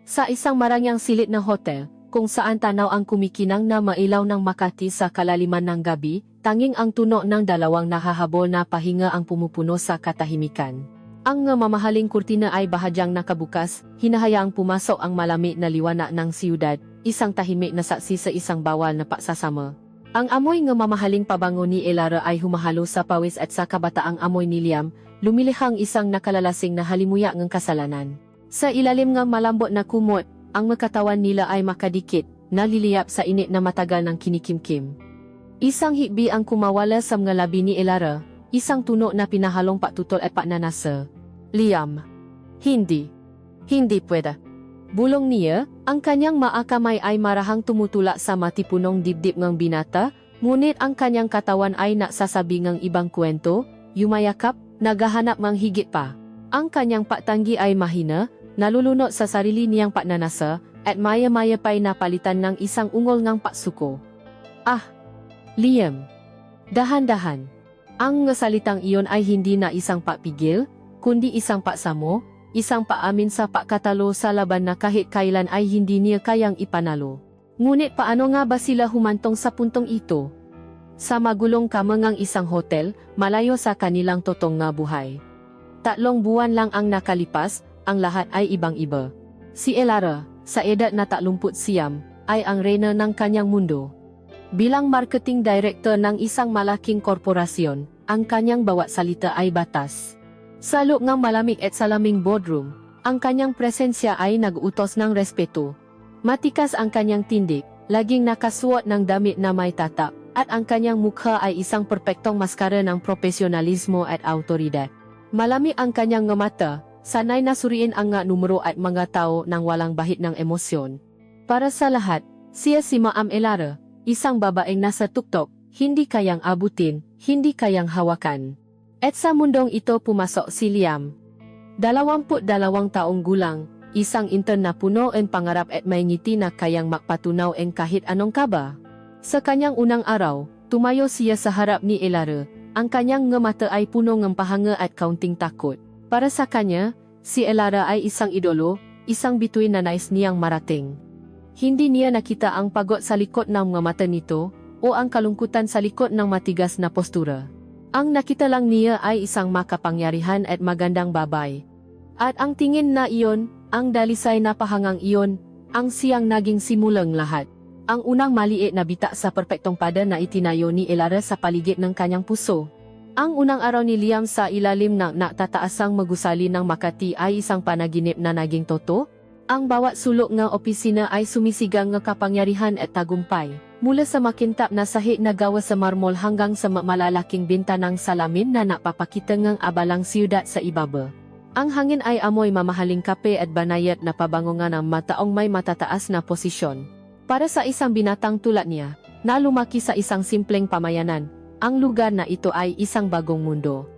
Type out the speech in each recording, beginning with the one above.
Sa isang marangyang silid ng hotel, kung saan tanaw ang kumikinang na mailaw ng Makati sa kalaliman ng gabi, tanging ang tunog ng dalawang nahahabol na pahinga ang pumupuno sa katahimikan. Ang mamahaling kurtina ay bahagyang nakabukas, hinahayaang pumasok ang malamig na liwanag ng siyudad, isang tahimik na saksi sa isang bawal na pagsasama. Ang amoy ng mamahaling pabango ni Elara ay humahalo sa pawis at sa kabataang amoy ni Liam, lumilihang isang nakalalasing na halimuyak ng kasalanan. Sa ilalim ng malambot na kumot, ang makatawan nila ay makadikit, naliliyap sa init na matagal ng kinikimkim. Isang hikbi ang kumawala sa mga labi ni Elara, isang tunog na pinahalong patutol at pananasa. Liam. Hindi. Hindi pwede. Bulong niya, ang kanyang maakamay ay marahang tumutulak sa matipunong dibdib ng binata, ngunit ang kanyang katawan ay nagsasabi ng ibang kwento, yumayakap, naghahanap ng higit pa. Ang kanyang patanggi ay mahina, nalulunod sa sarili niyang pananasa, at maya-maya pa'y napalitan ng isang ungol ng patsuko. Ah! Liam! Dahan-dahan! Ang salitang iyon ay hindi na isang papigil, kundi isang paksamo, isang paamin sa pagkatalo sa laban na kahit kailan ay hindi niya kayang ipanalo. Ngunit paano nga ba sila humantong sa puntong ito? Sa magulong kamangang isang hotel, malayo sa kanilang totong nga buhay. 3 buwan lang ang nakalipas, ang lahat ay ibang-iba. Si Elara, sa edad na 30 siyam, ay ang reyna ng kanyang mundo. Bilang marketing director ng isang malaking korporasyon, ang kanyang bawat salita ay batas. Sa loob ng malamig at salaming boardroom, ang kanyang presensya ay nag-utos ng respeto. Matikas ang kanyang tindig, laging nakasuot ng damit na may tatak, at ang kanyang mukha ay isang perpektong maskara ng profesionalismo at autoridad. Malamig ang kanyang mata, sanay na suriin ang nga numero at mga tao nang walang bahid ng emosyon. Para sa lahat, siya si Ma'am Elara, isang babaeng nasa tuktok, hindi kayang abutin, hindi kayang hawakan. At sa mundong ito pumasok si Liam. 22 taong gulang, isang intern na puno ng pangarap at may ngiti na kayang makpatunaw ang kahit anong kaba. Sa kanyang unang araw, tumayo siya sa harap ni Elara, ang kanyang mata ay puno ng pahanga at kaunting takot. Para sa kanya, si Elara ay isang idolo, isang bituin na nais niyang marating. Hindi niya nakita ang pagod sa likod ng mga mata nito, o ang kalungkutan sa likod ng matigas na postura. Ang nakita lang niya ay isang makapangyarihan at magandang babae. At ang tingin na iyon, ang dalisay na pahangang iyon, ang siyang naging simulang lahat. Ang unang maliit na bita sa perpektong pada na itinayo ni Elara sa paligid ng kanyang puso. Ang unang araw ni Liam sa ilalim ng natataasang magusali ng Makati ay isang panaginip na naging totoo. Ang bawat sulok ng opisina ay sumisigang ng kapangyarihan at tagumpay. Mula sa makintap na sahig na gawa sa marmol hanggang sa malalaking bintanang salamin na napapakita ng abalang siyudad sa ibaba. Ang hangin ay amoy mamahaling kape at banayad na pabangongan ng mataong may matataas na posisyon. Para sa isang binatang tulad niya, na lumaki sa isang simpleng pamayanan, ang lugar na ito ay isang bagong mundo.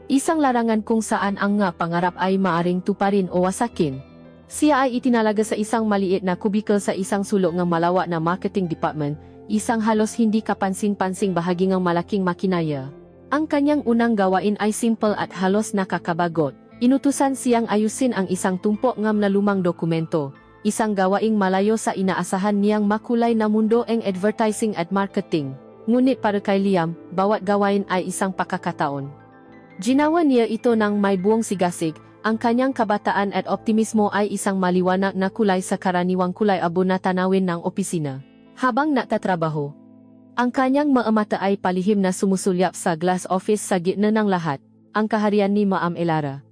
Isang larangan kung saan ang nga pangarap ay maaring tuparin o wasakin. Siya ay itinalaga sa isang maliit na kubikel sa isang sulok ng malawak na marketing department, isang halos hindi kapansin-pansing bahagi ng malaking makinaya. Ang kanyang unang gawain ay simple at halos nakakabagot. Inutusan siyang ayusin ang isang tumpok ng lumang dokumento, isang gawaing malayo sa inaasahan niyang makulay na mundo ng advertising at marketing. Ngunit para kay Liam, bawat gawain ay isang pakakataon. Ginawa niya ito ng may buong sigasig. Ang kanyang kabataan at optimismo ay isang maliwanag na kulay sa karaniwang kulay abo na tanawin ng opisina. Habang nagtatrabaho, ang kanyang mga mata ay palihim na sumusulyap sa glass office sa gitna ng lahat, ang kaharian ni Ma'am Elara.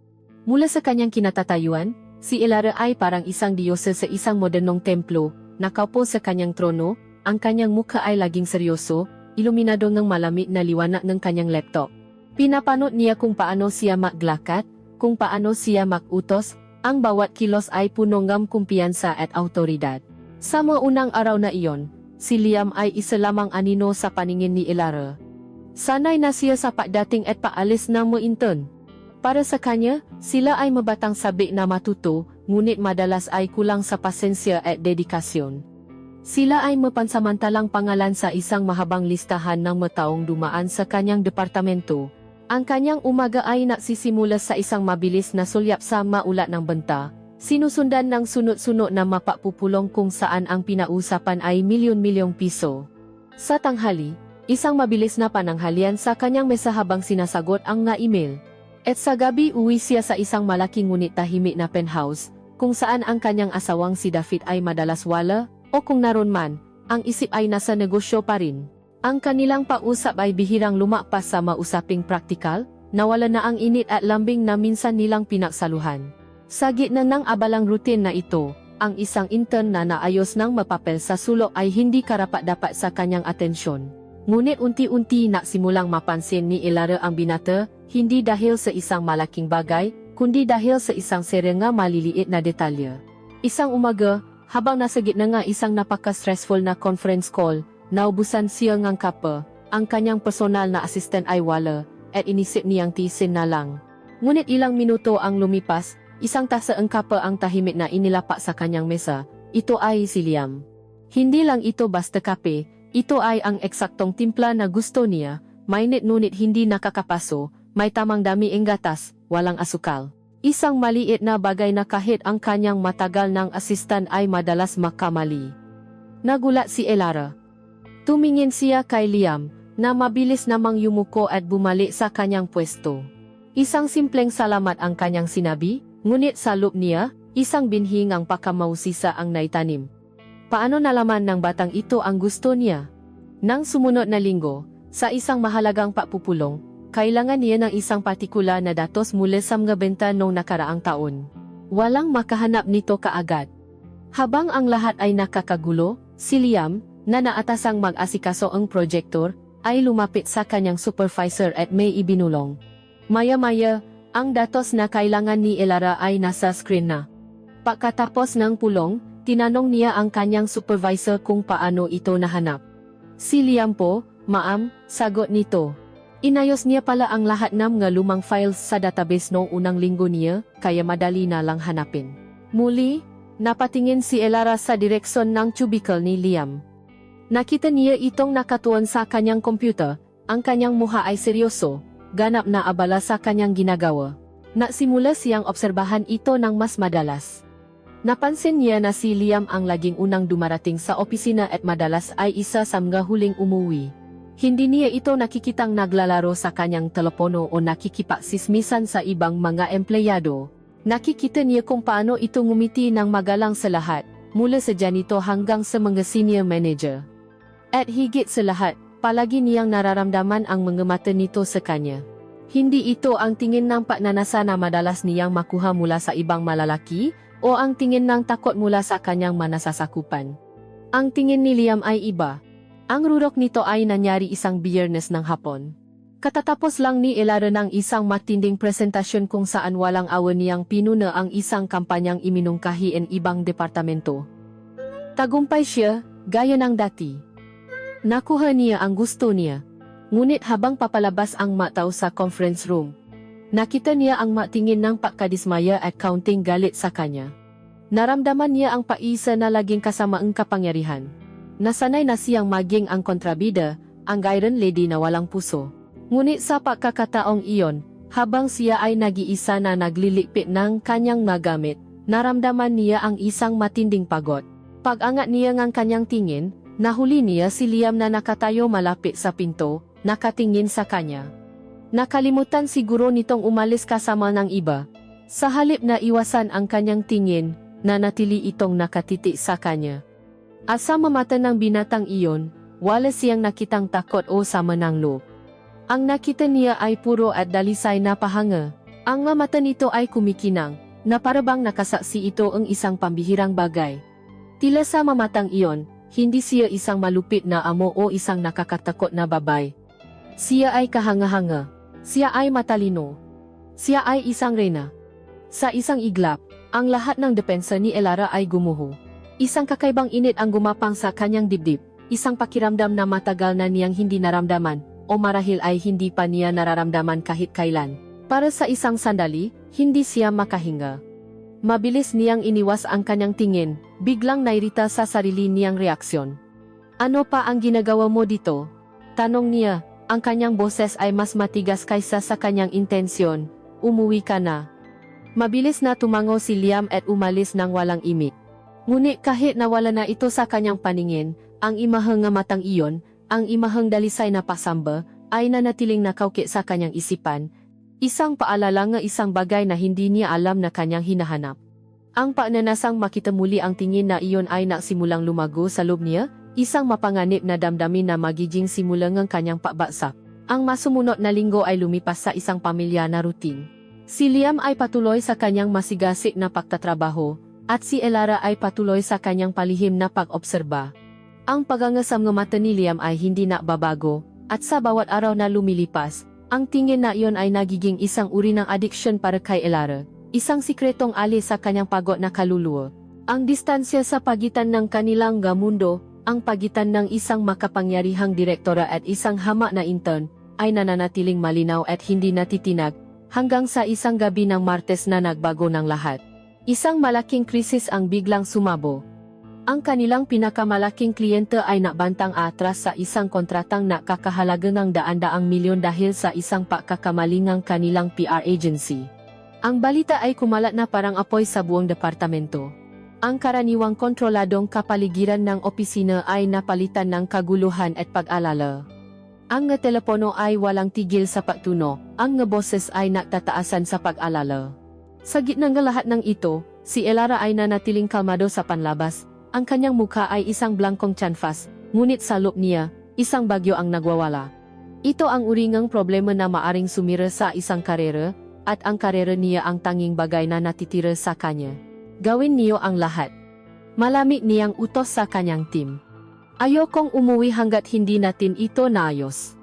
Mula sa kanyang kinatatayuan, si Elara ay parang isang diyosa sa isang modernong templo, nakaupo sa kanyang trono, ang kanyang mukha ay laging seryoso, iluminado ng malamig na liwanag ng kanyang laptop. Pinapanot niya kung paano siya maglakad, kung paano siya mag-utos, ang bawat kilos ay puno ng kumpiyansa at autoridad. Sa mga unang araw na iyon, si Liam ay isa lamang anino sa paningin ni Elara. Sanay na siya sa pagdating at paalis ng mga intern. Para sa kanya, sila ay mabatang sabi na matuto, ngunit madalas ay kulang sa pasensya at dedikasyon. Sila ay mapansamantalang pangalan sa isang mahabang listahan ng mataong dumaan sa kanyang departamento. Ang kanyang umaga ay nagsisimula sa isang mabilis na sulyap sa maulat ng benta, Sinusundan ng sunod-sunod na mapapupulong kung saan ang pinausapan ay milyon-milyong piso. Sa tanghali, isang mabilis na pananghalian sa kanyang mesa habang sinasagot ang nga email. At sa gabi uwi siya sa isang malaking ngunit tahimik na penthouse, kung saan ang kanyang asawang si David ay madalas wala, o kung naroon man, ang isip ay nasa negosyo pa rin. Ang kanilang pausap ay bihirang lumapas sa mausaping praktikal, nawala na ang init at lambing na minsan nilang pinaksaluhan. Sa gitna ng abalang routine na ito, ang isang intern na naayos ng mapapel sa sulok ay hindi karapat-dapat sa kanyang atensyon. Ngunit unti-unti nagsimulang mapansin ni Elara ang binata, hindi dahil sa isang malaking bagay, kundi dahil sa isang serye nga maliliit na detalye. Isang umaga, habang nasa gitna nga isang napaka-stressful na conference call, naubusan siya ngang kape, ang kanyang personal na assistant ay wala, at inisip niyang tiisin na lang. Ngunit ilang minuto ang lumipas, isang tasa ang kape ang tahimik na inilapak sa kanyang mesa, ito ay si Liam. Hindi lang ito basta kape, ito ay ang eksaktong timpla na gusto niya, mainit ngunit hindi nakakapaso, may tamang dami ang gatas, walang asukal. Isang maliit na bagay na kahit ang kanyang matagal ng assistant ay madalas makamali. Nagulat si Elara. Tumingin siya kay Liam, na mabilis namang yumuko at bumalik sa kanyang pwesto. Isang simpleng salamat ang kanyang sinabi, ngunit sa loob niya, isang binhing ang pakamausisa ang naitanim. Paano nalaman ng batang ito ang gusto niya? Nang sumunod na linggo, sa isang mahalagang papupulong, kailangan niya ng isang partikular na datos mula sa mga benta noong nakaraang taon. Walang makahanap nito kaagad. Habang ang lahat ay nakakagulo, si Liam, na naatasang mag-asikaso ang projektor, ay lumapit sa kanyang supervisor at may ibinulong. Maya-maya, ang datos na kailangan ni Elara ay nasa screen na. Pagkatapos ng pulong, tinanong niya ang kanyang supervisor kung paano ito nahanap. Si Liam po, ma'am, sagot nito. Inayos niya pala ang lahat ng mga lumang files sa database noong unang linggo niya, kaya madali na lang hanapin. Muli, napatingin si Elara sa direksyon ng cubicle ni Liam. Nakita niya itong nakatuon sa kanyang computer, ang kanyang mukha ay seryoso, ganap na abala sa kanyang ginagawa. Nagsimula siyang obserbahan ito ng mas madalas. Napansin niya na si Liam ang laging unang dumarating sa opisina at madalas ay isa sa mga huling umuwi. Hindi niya ito nakikitang naglalaro sa kanyang telepono o nakikipagsismisan sa ibang mga empleyado. Nakikita niya kung paano ito ngumiti ng magalang sa lahat, mula sa janito hanggang sa mga senior manager. At higit sa lahat, palagi niyang nararamdaman ang mga mata nito sa kanya. Hindi ito ang tingin ng pagnanasa na madalas niyang makuha mula sa ibang malalaki, o ang tingin ng takot mula sa kanyang manasasakupan. Ang tingin ni Liam ay iba. Ang rurok nito ay nangyari isang Biyernes ng hapon. Katatapos lang ni Elara ng isang matinding presentasyon kung saan walang awa niyang pinuna ang isang kampanyang iminungkahi ng ibang departamento. Tagumpay siya, gaya ng dati. Nakuha niya ang gusto niya. Ngunit habang papalabas ang mataw sa conference room, nakita niya ang matingin ng pagkadismaya at kaunting galit sa kanya. Naramdaman niya ang paisa na laging kasama ang kapangyarihan. Nasanay na siyang maging ang kontrabida, ang Iron Lady na walang puso. Ngunit sa pagkakataong iyon, habang siya ay nag-iisa na naglilikpit ng kanyang magamit, naramdaman niya ang isang matinding pagod. Pag-angat niya ng kanyang tingin, nahuli niya si Liam na nakatayo malapit sa pinto, nakatingin sa kanya. Nakalimutan siguro nitong umalis kasama ng iba. Sa halip na iwasan ang kanyang tingin, nanatili itong nakatitik sa kanya. At sa mamata ng binatang iyon, wala siyang nakitang takot o sama ng loob. Ang nakita niya ay puro at dalisay na pahanga. Ang mamata nito ay kumikinang, na parabang nakasaksi ito ang isang pambihirang bagay. Tila sa mamatang iyon, hindi siya isang malupit na amo o isang nakakatakot na babay. Siya ay kahanga-hanga. Siya ay matalino. Siya ay isang reyna. Sa isang iglap, ang lahat ng depensa ni Elara ay gumuho. Isang kakaibang init ang gumapang sa kanyang dibdib, isang pakiramdam na matagal na niyang hindi naramdaman, o marahil ay hindi pa niya nararamdaman kahit kailan. Para sa isang sandali, hindi siya makahinga. Mabilis niyang iniwas ang kanyang tingin, biglang nairita sa sarili niyang reaksyon. Ano pa ang ginagawa mo dito? Tanong niya, ang kanyang boses ay mas matigas kaysa sa kanyang intensyon. Umuwi ka na. Mabilis na tumango si Liam at umalis ng walang imik. Ngunit kahit nawala na ito sa kanyang paningin, ang imahang nga matang iyon, ang imahang dalisay na pasamba, ay nanatiling nakaukit sa kanyang isipan. Isang paalala nga isang bagay na hindi niya alam na kanyang hinahanap. Ang pagnanasang makita muli ang tingin na iyon ay nagsimulang lumago sa loob niya, isang mapanganib na damdamin na magiging simula ng kanyang pagbagsak. Ang masumunod na linggo ay lumipas sa isang pamilya na routine. Si Liam ay patuloy sa kanyang masigasig na pagtatrabaho, at si Elara ay patuloy sa kanyang palihim na pag-obserba. Ang pagangasam ng mata ni Liam ay hindi na babago, at sa bawat araw na lumilipas, ang tingin na iyon ay nagiging isang uri ng addiction para kay Elara, isang sikretong alis sa kanyang pagod na kaluluwa. Ang distansya sa pagitan ng kanilang mundo, ang pagitan ng isang makapangyarihang direktora at isang hamak na intern, ay nananatiling malinaw at hindi natitinag, hanggang sa isang gabi ng Martes na nagbago ng lahat. Isang malaking krisis ang biglang sumabo. Ang kanilang pinakamalaking kliyente ay nabantang atras sa isang kontratang nakakahalaga ng daan-daang milyon dahil sa isang pagkakamali ng kanilang PR agency. Ang balita ay kumalat na parang apoy sa buong departamento. Ang karaniwang kontroladong kapaligiran ng opisina ay napalitan ng kaguluhan at pag-alala. Ang telepono ay walang tigil sa pagtuno, ang boses ay nagtataasan sa pag-alala. Sa gitna ng lahat ng ito, si Elara ay nanatiling kalmado sa panlabas. Ang kanyang mukha ay isang blankong canvas, ngunit sa loob niya, isang bagyo ang nagwawala. Ito ang uri ng problema na maaring sumira sa isang karera, at ang karera niya ang tanging bagay na natitira sa kanya. Gawin niyo ang lahat. Malamig niyang utos sa kanyang team. Ayokong umuwi hanggat hindi natin ito naayos.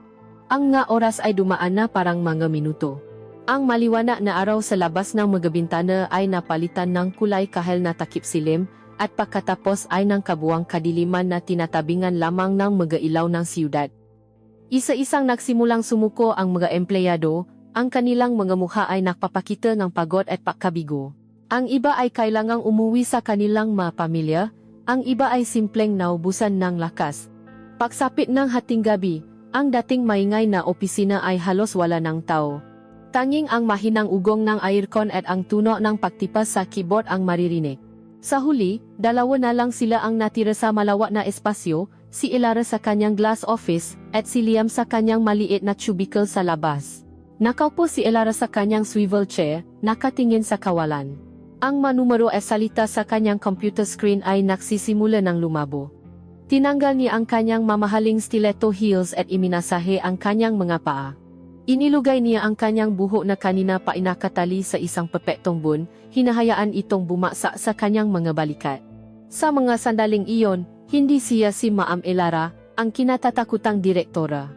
Ang nga oras ay dumaan na parang mga minuto. Ang maliwanag na araw sa labas ng mga bintana ay napalitan ng kulay kahel na takip silim, at pagkatapos ay ng kabuwang kadiliman na tinatabingan lamang ng mga ilaw ng siyudad. Isa-isang nagsimulang sumuko ang mga empleyado, ang kanilang mga mukha ay nakpapakita ng pagod at pagkabigo. Ang iba ay kailangang umuwi sa kanilang mga pamilya, ang iba ay simpleng naubusan ng lakas. Pagsapit ng hating gabi, ang dating maingay na opisina ay halos wala ng tao. Tanging ang mahinang ugong ng aircon at ang tuno ng pagtipas sa keyboard ang maririnig. Sa huli, dalawa na lang sila ang natira sa malawak na espasyo, si Elara sa kanyang glass office, at si Liam sa kanyang maliit na cubicle sa labas. Nakaupo si Elara sa kanyang swivel chair, nakatingin sa kawalan. Ang manumero at salita sa kanyang computer screen ay nagsisimula ng lumabo. Tinanggal niya ang kanyang mamahaling stiletto heels at iminasahe ang kanyang mga paa. Inilugay niya ang kanyang buhok na kanina pa inakatali sa isang pepektong bun, hinahayaan itong bumaksa sa kanyang mga balikat. Sa mga sandaling iyon, hindi siya si Ma'am Elara, ang kinatatakutang direktora.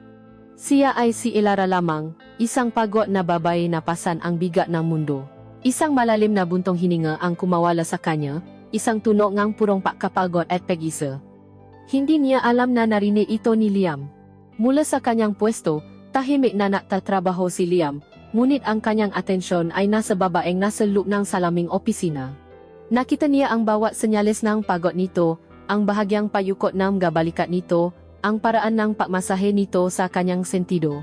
Siya ay si Elara lamang, isang pagod na babae na pasan ang bigat ng mundo. Isang malalim na buntong hininga ang kumawala sa kanya, isang tuno ngang purong pagkapagod at pag-isa. Hindi niya alam na narinig ito ni Liam. Mula sa kanyang pwesto, tahimik na nagtatrabaho si Liam, ngunit ang kanyang atensyon ay nasa babaeng nasa loob ng salaming opisina. Nakita niya ang bawat senyales ng pagod nito, ang bahagyang payukot ng gabalikat nito, ang paraan ng pagmasahe nito sa kanyang sentido.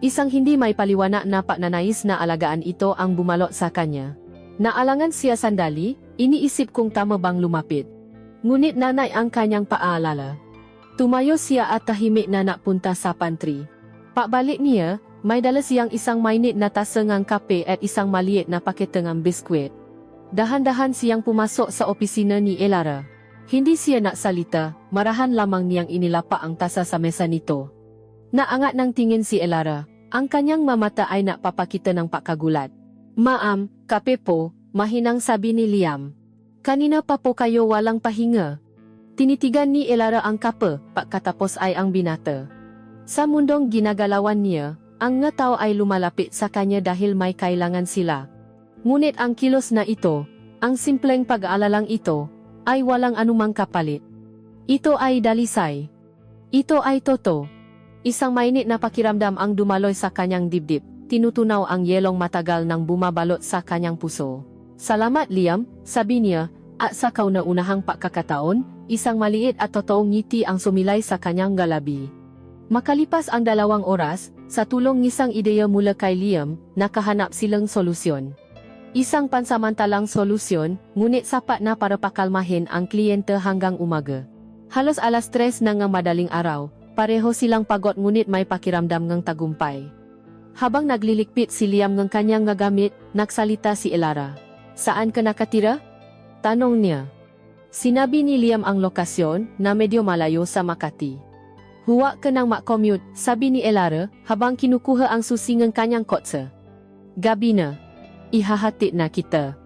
Isang hindi may paliwanag na pagnanais na alagaan ito ang bumalot sa kanya. Naalangan siya sandali, iniisip kung tama bang lumapit. Ngunit nanay ang kanyang paalala. Tumayo siya at tahimik na napunta sa pantry. Pabalik niya, may dala siyang isang mainit na tasa ng kape at isang maliit na pakete ng biskwit. Dahan-dahan siyang pumasok sa opisina ni Elara. Hindi siya naksalita, marahan lamang niyang inilapa ang tasa sa mesa nito. Naangat ng tingin si Elara. Ang kanyang mamata ay napapakita ng pagkagulat. Ma'am, kape po, mahinang sabi ni Liam. Kanina pa po kayo walang pahinga. Tinitigan ni Elara ang kape, pagkatapos ay ang binata. Sa mundong ginagalawan niya, ang nga tao ay lumalapit sa kanya dahil may kailangan sila. Ngunit ang kilos na ito, ang simpleng pag-aalalang ito, ay walang anumang kapalit. Ito ay dalisay. Ito ay toto. Isang mainit na pakiramdam ang dumaloy sa kanyang dibdib, tinutunaw ang yelong matagal nang bumabalot sa kanyang puso. Salamat Liam, sabi niya, at sa kauna-unahang pagkakataon, isang maliit at totoong ngiti ang sumilay sa kanyang galabi. Makalipas ang 2 oras, sa tulong ng isang ideya mula kay Liam, nakahanap silang solusyon. Isang pansamantalang solusyon, ngunit sapat na para pakalmahin ang kliyente hanggang umaga. Halos alas 3 na ng madaling araw, pareho silang pagod ngunit may pakiramdam ng tagumpay. Habang naglilikpit si Liam ng kanyang gamit, nagsalita si Elara. "Saan ka nakatira?" tanong niya. Sinabi ni Liam ang lokasyon, na medyo malayo sa Makati. "Huwag ka nang mak-commute," sabi ni Elara, habang kinukuha ang susi ng kanyang kotse. "Gabi na. Ihahatid na kita."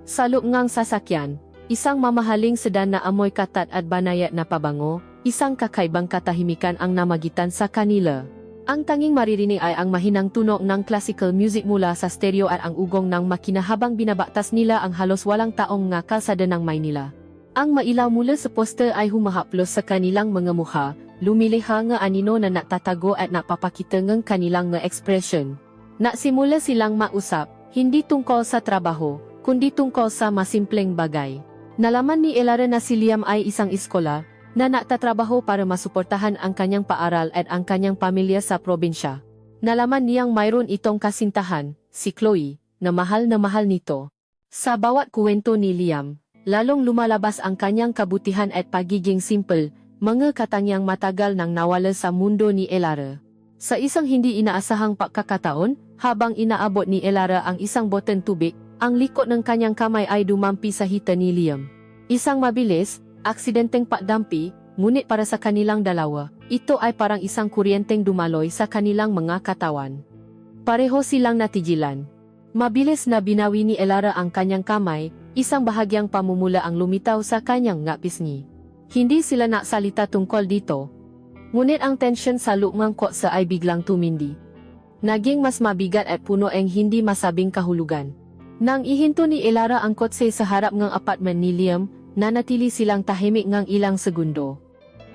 Sa loob ng sasakyan, isang mamahaling sedan na amoy katat at banayad na pabango, isang kakaibang katahimikan ang namagitan sa kanila. Ang tanging maririnig ay ang mahinang tunog ng classical music mula sa stereo at ang ugong ng makina habang binabaktas nila ang halos walang taong nga kalsada ng Maynila. Ang mailaw mula sa poster ay humahaplos sa kanilang mga mukha, lumiliha nga anino na natatago at napapakita ng kanilang nga ekspresyon. Nasimula silang mausap, hindi tungkol sa trabaho, kundi tungkol sa masimpleng bagay. Nalaman ni Elara na si Liam ay isang iskola, na nagtatrabaho para masuportahan ang kanyang paaral at ang kanyang pamilya sa probinsya. Nalaman niyang mayroon itong kasintahan, si Chloe, na mahal nito. Sa bawat kuwento ni Liam, lalong lumalabas ang kanyang kabutihan at pagiging simple, mga katangiang matagal nang nawala sa mundo ni Elara. Sa isang hindi inaasahang pagkakataon, habang inaabot ni Elara ang isang boten tubig, ang likod ng kanyang kamay ay dumampi sa hita ni Liam. Isang mabilis, aksidenteng pagdampi, ngunit para sa kanilang dalawa, ito ay parang isang kuryenteng dumaloy sa kanilang mga katawan. Pareho silang natigilan. Mabilis na binawi ni Elara ang kanyang kamay, isang bahagyang pamumula ang lumitaw sa kanyang pisngi. Hindi sila naksalita tungkol dito. Ngunit ang tensyon sa loob ng kotse ay biglang tumindi. Naging mas mabigat at puno ang hindi masabing kahulugan. Nang ihinto ni Elara ang kotse sa harap ng apartment ni Liam, nanatili silang tahimik ng ilang segundo.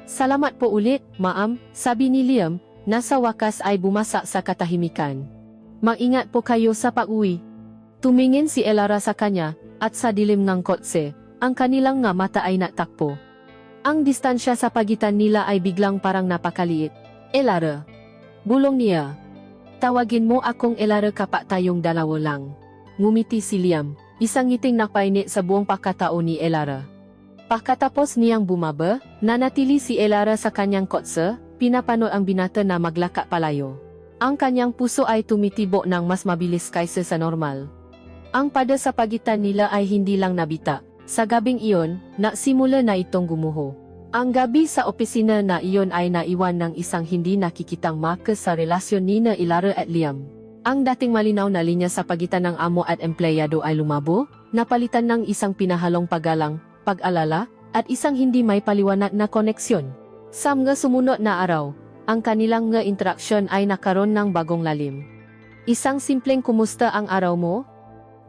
"Salamat po ulit, ma'am," sabi ni Liam, na sa wakas ay bumasak sa katahimikan. "Mag-ingat po kayo sa pag-uwi." Tumingin si Elara sa kanya, at sa dilim ng kotse, ang kanilang nga mata ay natakpo. Ang distansya sa pagitan nila ay biglang parang napakaliit. "Elara," bulong niya. "Tawagin mo akong Elara kapag tayong dalawa lang." Ngumiti si Liam, isang ngiting napainit sa buong pagkatao ni Elara. Pagkatapos niyang bumaba, nanatili si Elara sa kanyang kotse, pinapanood ang binata na maglakad palayo. Ang kanyang puso ay tumitibok ng mas mabilis kaysa sa normal. Ang pada sa pagitan nila ay hindi lang nabita. Sa gabing iyon, nagsimula na itong gumuho. Ang gabi sa opisina na iyon ay naiwan ng isang hindi nakikitang marka sa relasyon ni Elara at Liam. Ang dating malinaw na linya sa pagitan ng amo at empleyado ay lumabo, napalitan ng isang pinahalong paggalang, pag-alala, at isang hindi may paliwanag na koneksyon. Sa mga sumunod na araw, ang kanilang nga interaksyon ay nakaroon ng bagong lalim. Isang simpleng kumusta ang araw mo?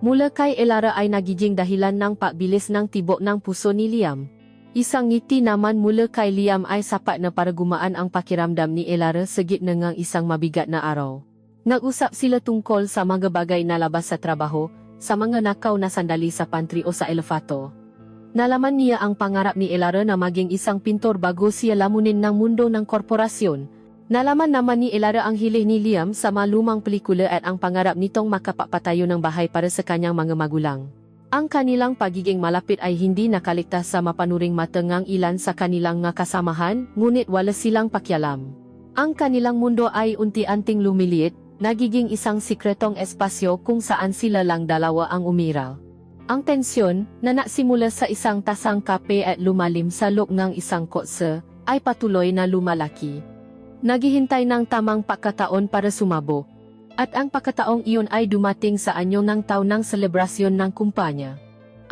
Mula kay Elara ay nagiging dahilan ng pagbilis ng tibok ng puso ni Liam. Isang ngiti naman mula kay Liam ay sapat na para gumaan ang pakiramdam ni Elara sa gitna ng isang mabigat na araw. Nag-usap sila tungkol sa mga bagay na labas sa trabaho, sa mga nakaw na sandali sa pantry o sa elevator. Nalaman niya ang pangarap ni Elara na maging isang pintor bago siya lamunin ng mundo ng korporasyon. Nalaman naman ni Elara ang hilig ni Liam sa malumang pelikula at ang pangarap nitong makapagpatayo ng bahay para sa kanyang mga magulang. Ang kanilang pagiging malapit ay hindi nakaligtas sa mapanuring mata ng ilan sa kanilang nga kasamahan, ngunit wala silang pakialam. Ang kanilang mundo ay unti-unting lumiliit, nagiging isang sikretong espasyo kung saan sila lang dalawa ang umiral. Ang tensyon, na nagsimula sa isang tasang kape at lumalim sa loob ng isang kotse, ay patuloy na lumalaki. Naghihintay ng tamang pagkataon para sumabog. At ang pagkataong iyon ay dumating sa anyo ng taon ng selebrasyon ng kumpanya.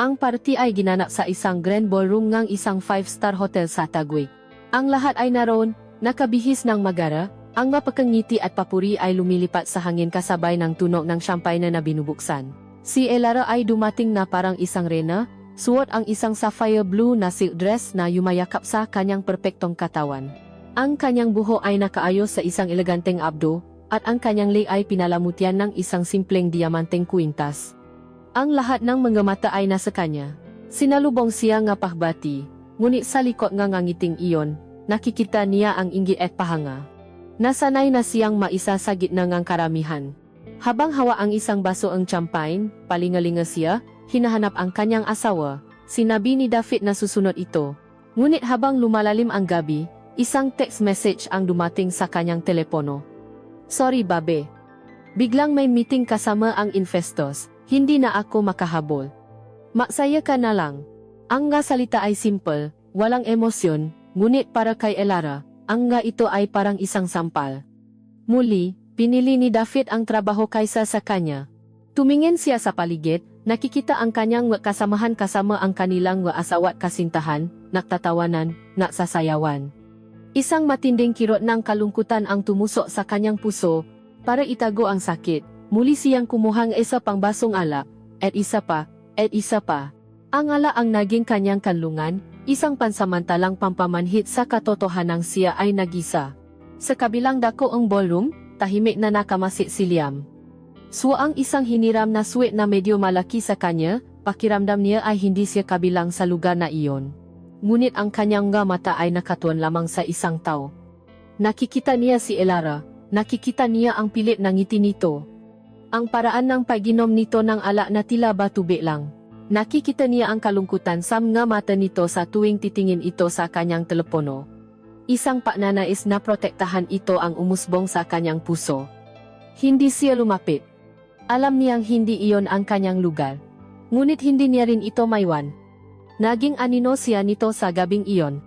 Ang party ay ginanap sa isang grand ballroom ng isang 5-star hotel sa Taguig. Ang lahat ay naroon, nakabihis ng magara. Ang mapakangiti at papuri ay lumilipat sa hangin kasabay ng tunog ng champagne na binubuksan. Si Elara ay dumating na parang isang reyna, suot ang isang sapphire blue na silk dress na yumayakap sa kanyang perpektong katawan. Ang kanyang buho ay nakaayos sa isang eleganteng abdo, at ang kanyang leg ay pinalamutian ng isang simpleng diamanteng kwintas. Ang lahat ng mga mata ay nasa kanya. Sinalubong siya nga pahbati, ngunit sa likod nga ngiting iyon, nakikita niya ang inggit at pahanga. Nasanay na siyang maisa sa gitna ng karamihan. Habang hawa ang isang baso ang champagne, palingalinga siya, hinahanap ang kanyang asawa. Sinabi ni David na susunod ito. Ngunit habang lumalalim ang gabi, isang text message ang dumating sa kanyang telepono. Sorry babe. Biglang may meeting kasama ang investors, hindi na ako makahabol. Maksaya ka na lang. Ang nga salita ay simple, walang emosyon, ngunit para kay Elara, ang nga ito ay parang isang sampal. Muli, pinili ni David ang trabaho kaysa sa kanya. Tumingin siya sa paligid, nakikita ang kanyang kasamahan kasama ang kanilang asawa't kasintahan, nagtatawanan, nagsasayawan. Isang matinding kirot ng kalungkutan ang tumusok sa kanyang puso, para itago ang sakit. Muli siyang kumuhang isa pang basong alak, at isa pa, at isa pa. Ang ala ang naging kanyang kanlungan, isang pansamantalang pampamanhit sa katotohanang siya ay nag-isa. Sa kabilang dako ang ballroom, tahimik na nakamasit si Liam. Suwaang isang hiniram na suwit na medyo malaki sa kanya, pakiramdam niya ay hindi siya kabilang sa lugar na iyon. Ngunit ang kanyang mata ay nakatuon lamang sa isang tao. Nakikita niya si Elara, nakikita niya ang pilit ng ngiti nito. Ang paraan ng pag-inom nito ng alak na tila ba tubig lang. Nakikita niya ang kalungkutan sa mga mata nito sa tuwing titingin ito sa kanyang telepono. Isang pagnanais na protektahan ito ang umusbong sa kanyang puso. Hindi siya lumapit. Alam niyang hindi iyon ang kanyang lugar. Ngunit hindi niya rin ito maiwan. Naging anino siya nito sa gabing iyon.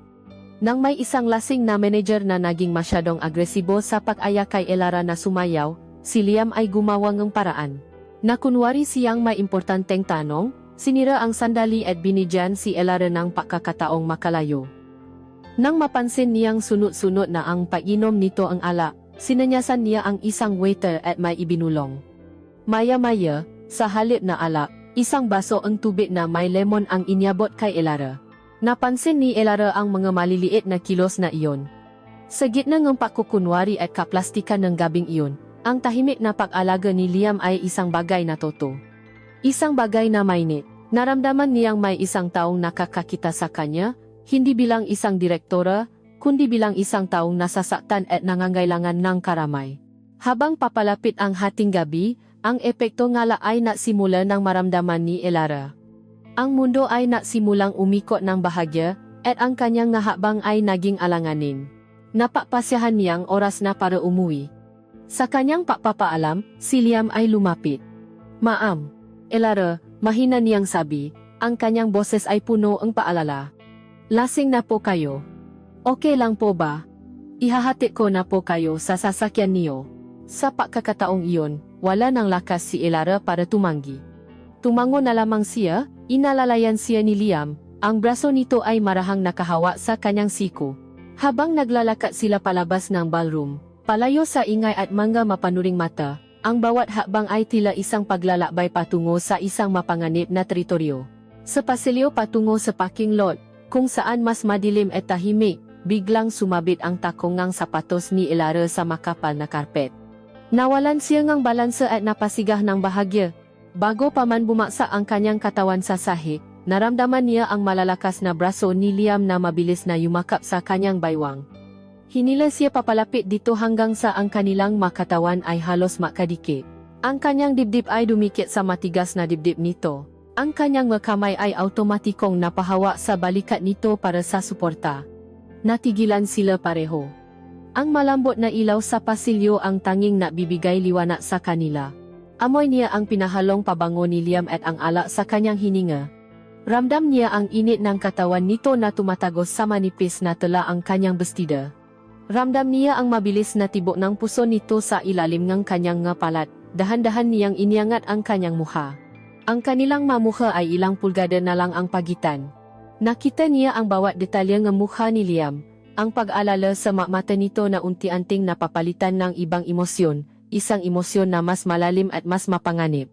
Nang may isang lasing na manager na naging masyadong agresibo sa pag-aya kay Elara na sumayaw, si Liam ay gumawa ng paraan. Nakunwari siyang may importanteng tanong, sinira ang sandali at binigyan si Elara ng pagkakataong makalayo. Nang mapansin niyang sunod-sunod na ang pag-inom nito ang alak, sinanyasan niya ang isang waiter at may ibinulong. Maya-maya, sa halip na alak, isang baso ang tubig na may lemon ang inyabot kay Elara. Napansin ni Elara ang mga maliliit na kilos na iyon. Sa gitna ng pagkukunwari at kaplastikan ng gabing iyon, ang tahimik na pag-alaga ni Liam ay isang bagay na totoo. Isang bagay na mainit. Naramdaman niyang may isang taong nakakakita sa kanya, hindi bilang isang direktora, kundi bilang isang taong nasasaktan at nangangailangan ng karamay. Habang papalapit ang hating gabi, ang epekto ngala ay nagsimula ng maramdaman ni Elara. Ang mundo ay nagsimulang umikot ng bahagya, at ang kanyang ngahakbang ay naging alanganin. Napapasyahan niyang oras na para umuwi. Sa kanyang pagpapaalam, si Liam ay lumapit. Ma'am, Elara, mahina niyang sabi, ang kanyang boses ay puno ng paalala. Lasing na po kayo. Okay lang po ba? Ihahatid ko na po kayo sa sasakyan niyo. Sa pagkakataong iyon, wala nang lakas si Elara para tumanggi. Tumango na lamang siya, inalalayan siya ni Liam, ang braso nito ay marahang nakahawa sa kanyang siko. Habang naglalakad sila palabas ng ballroom, palayo sa ingay at mga mapanuring mata, ang bawat hakbang ay tila isang paglalakbay patungo sa isang mapanganib na teritoryo. Sa pasilyo patungo sa parking lot, kung saan mas madilim at tahimik, biglang sumabit ang takong ng sapatos ni Elara sa makapal na karpet. Nawalan siya ng balanse at napasigah ng bahagya. Bago pa man bumaksak ang kanyang katawan sa sahig, naramdaman niya ang malalakas na braso ni Liam na mabilis na yumakap sa kanyang baywang. Hinila siya papalapit dito hanggang sa ang kanilang makatawan ay halos makadikit. Ang kanyang dibdib ay dumikit sa matigas na dibdib nito. Ang kanyang kamay ay automatikong napahawa sa balikat nito para sa suporta. Natigilan sila pareho. Ang malambot na ilaw sa pasilyo ang tanging nabibigay liwanag sa kanila. Amoy niya ang pinahalong pabango ni Liam at ang alak sa kanyang hininga. Ramdam niya ang init ng katawan nito na tumatagos sa manipis na tela ang kanyang bestida. Ramdam niya ang mabilis na tibok ng puso nito sa ilalim ng kanyang palat. Dahan-dahan niyang iniangat ang kanyang mukha. Ang kanilang mamukha ay ilang pulgada na lang ang pagitan. Nakita niya ang bawat detalye ng mukha ni Liam. Ang pag-alala sa mata nito na unti-unting napapalitan ng ibang emosyon, isang emosyon na mas malalim at mas mapanganib.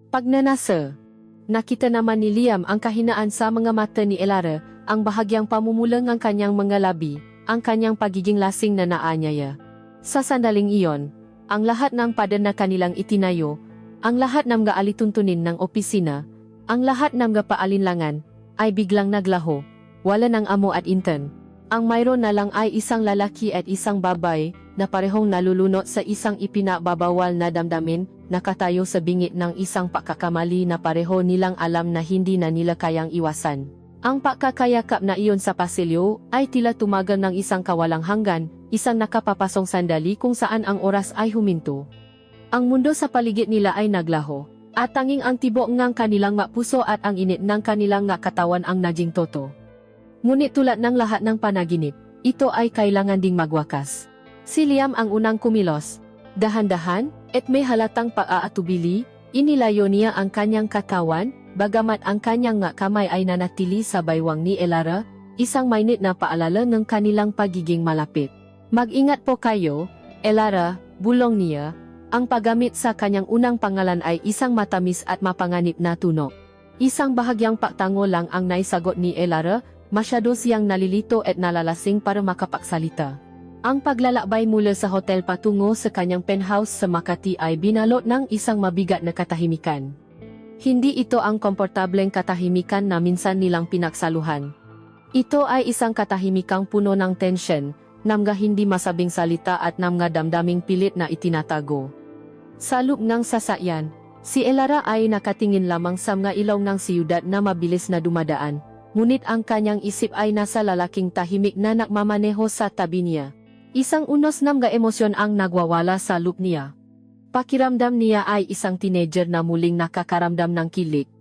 Pagnanasa. Nakita naman ni Liam ang kahinaan sa mga mata ni Elara, ang bahagyang pamumulang ng kanyang mga labi, ang kanyang pagiging lasing na naanyaya. Sa sandaling iyon, ang lahat ng pader na kanilang itinayo, ang lahat ng gaalituntunin ng opisina, ang lahat ng gapaalinlangan, ay biglang naglaho, wala ng amo at intern. Ang mayroon na lang ay isang lalaki at isang babae na parehong nalulunod sa isang ipinababawal na damdamin, nakatayo sa bingit ng isang pagkakamali na pareho nilang alam na hindi na nila kayang iwasan. Ang pagkakayakap na iyon sa pasilyo ay tila tumagal ng isang kawalang hanggan, isang nakapapasong sandali kung saan ang oras ay huminto. Ang mundo sa paligid nila ay naglaho, at tanging ang tibok ng kanilang puso at ang init ng kanilang katawan ang naging toto. Ngunit tulad ng lahat ng panaginip, ito ay kailangan ding magwakas. Si Liam ang unang kumilos. Dahan-dahan, at may halatang pag-aatubili, inilayo niya ang kanyang katawan, bagamat ang kanyang kamay ay nanatili sa baywang ni Elara, isang mainit na paalala ng kanilang pagiging malapit. Mag-ingat po kayo, Elara, bulong niya. Ang paggamit sa kanyang unang pangalan ay isang matamis at mapanganib na tunog. Isang bahagyang pagtango lang ang naisagot ni Elara, masyado siyang nalilito at nalalasing para makapagsalita. Ang paglalakbay mula sa hotel patungo sa kanyang penthouse sa Makati ay binalot ng isang mabigat na katahimikan. Hindi ito ang komportableng katahimikan na minsan nilang pinagsaluhan. Ito ay isang katahimikang puno ng tensyon, namga hindi masabing salita at namga damdaming pilit na itinatago. Sa loob ng sasakyan, si Elara ay nakatingin lamang sa mga ilaw ng siyudad na mabilis na dumadaan, ngunit ang kanyang isip ay nasa lalaking tahimik na nakmamaneho sa tabi niya. Isang unos namga emosyon ang nagwawala sa loob niya. Pakiramdam niya ay isang teenager na muling nakakaramdam ng kilig.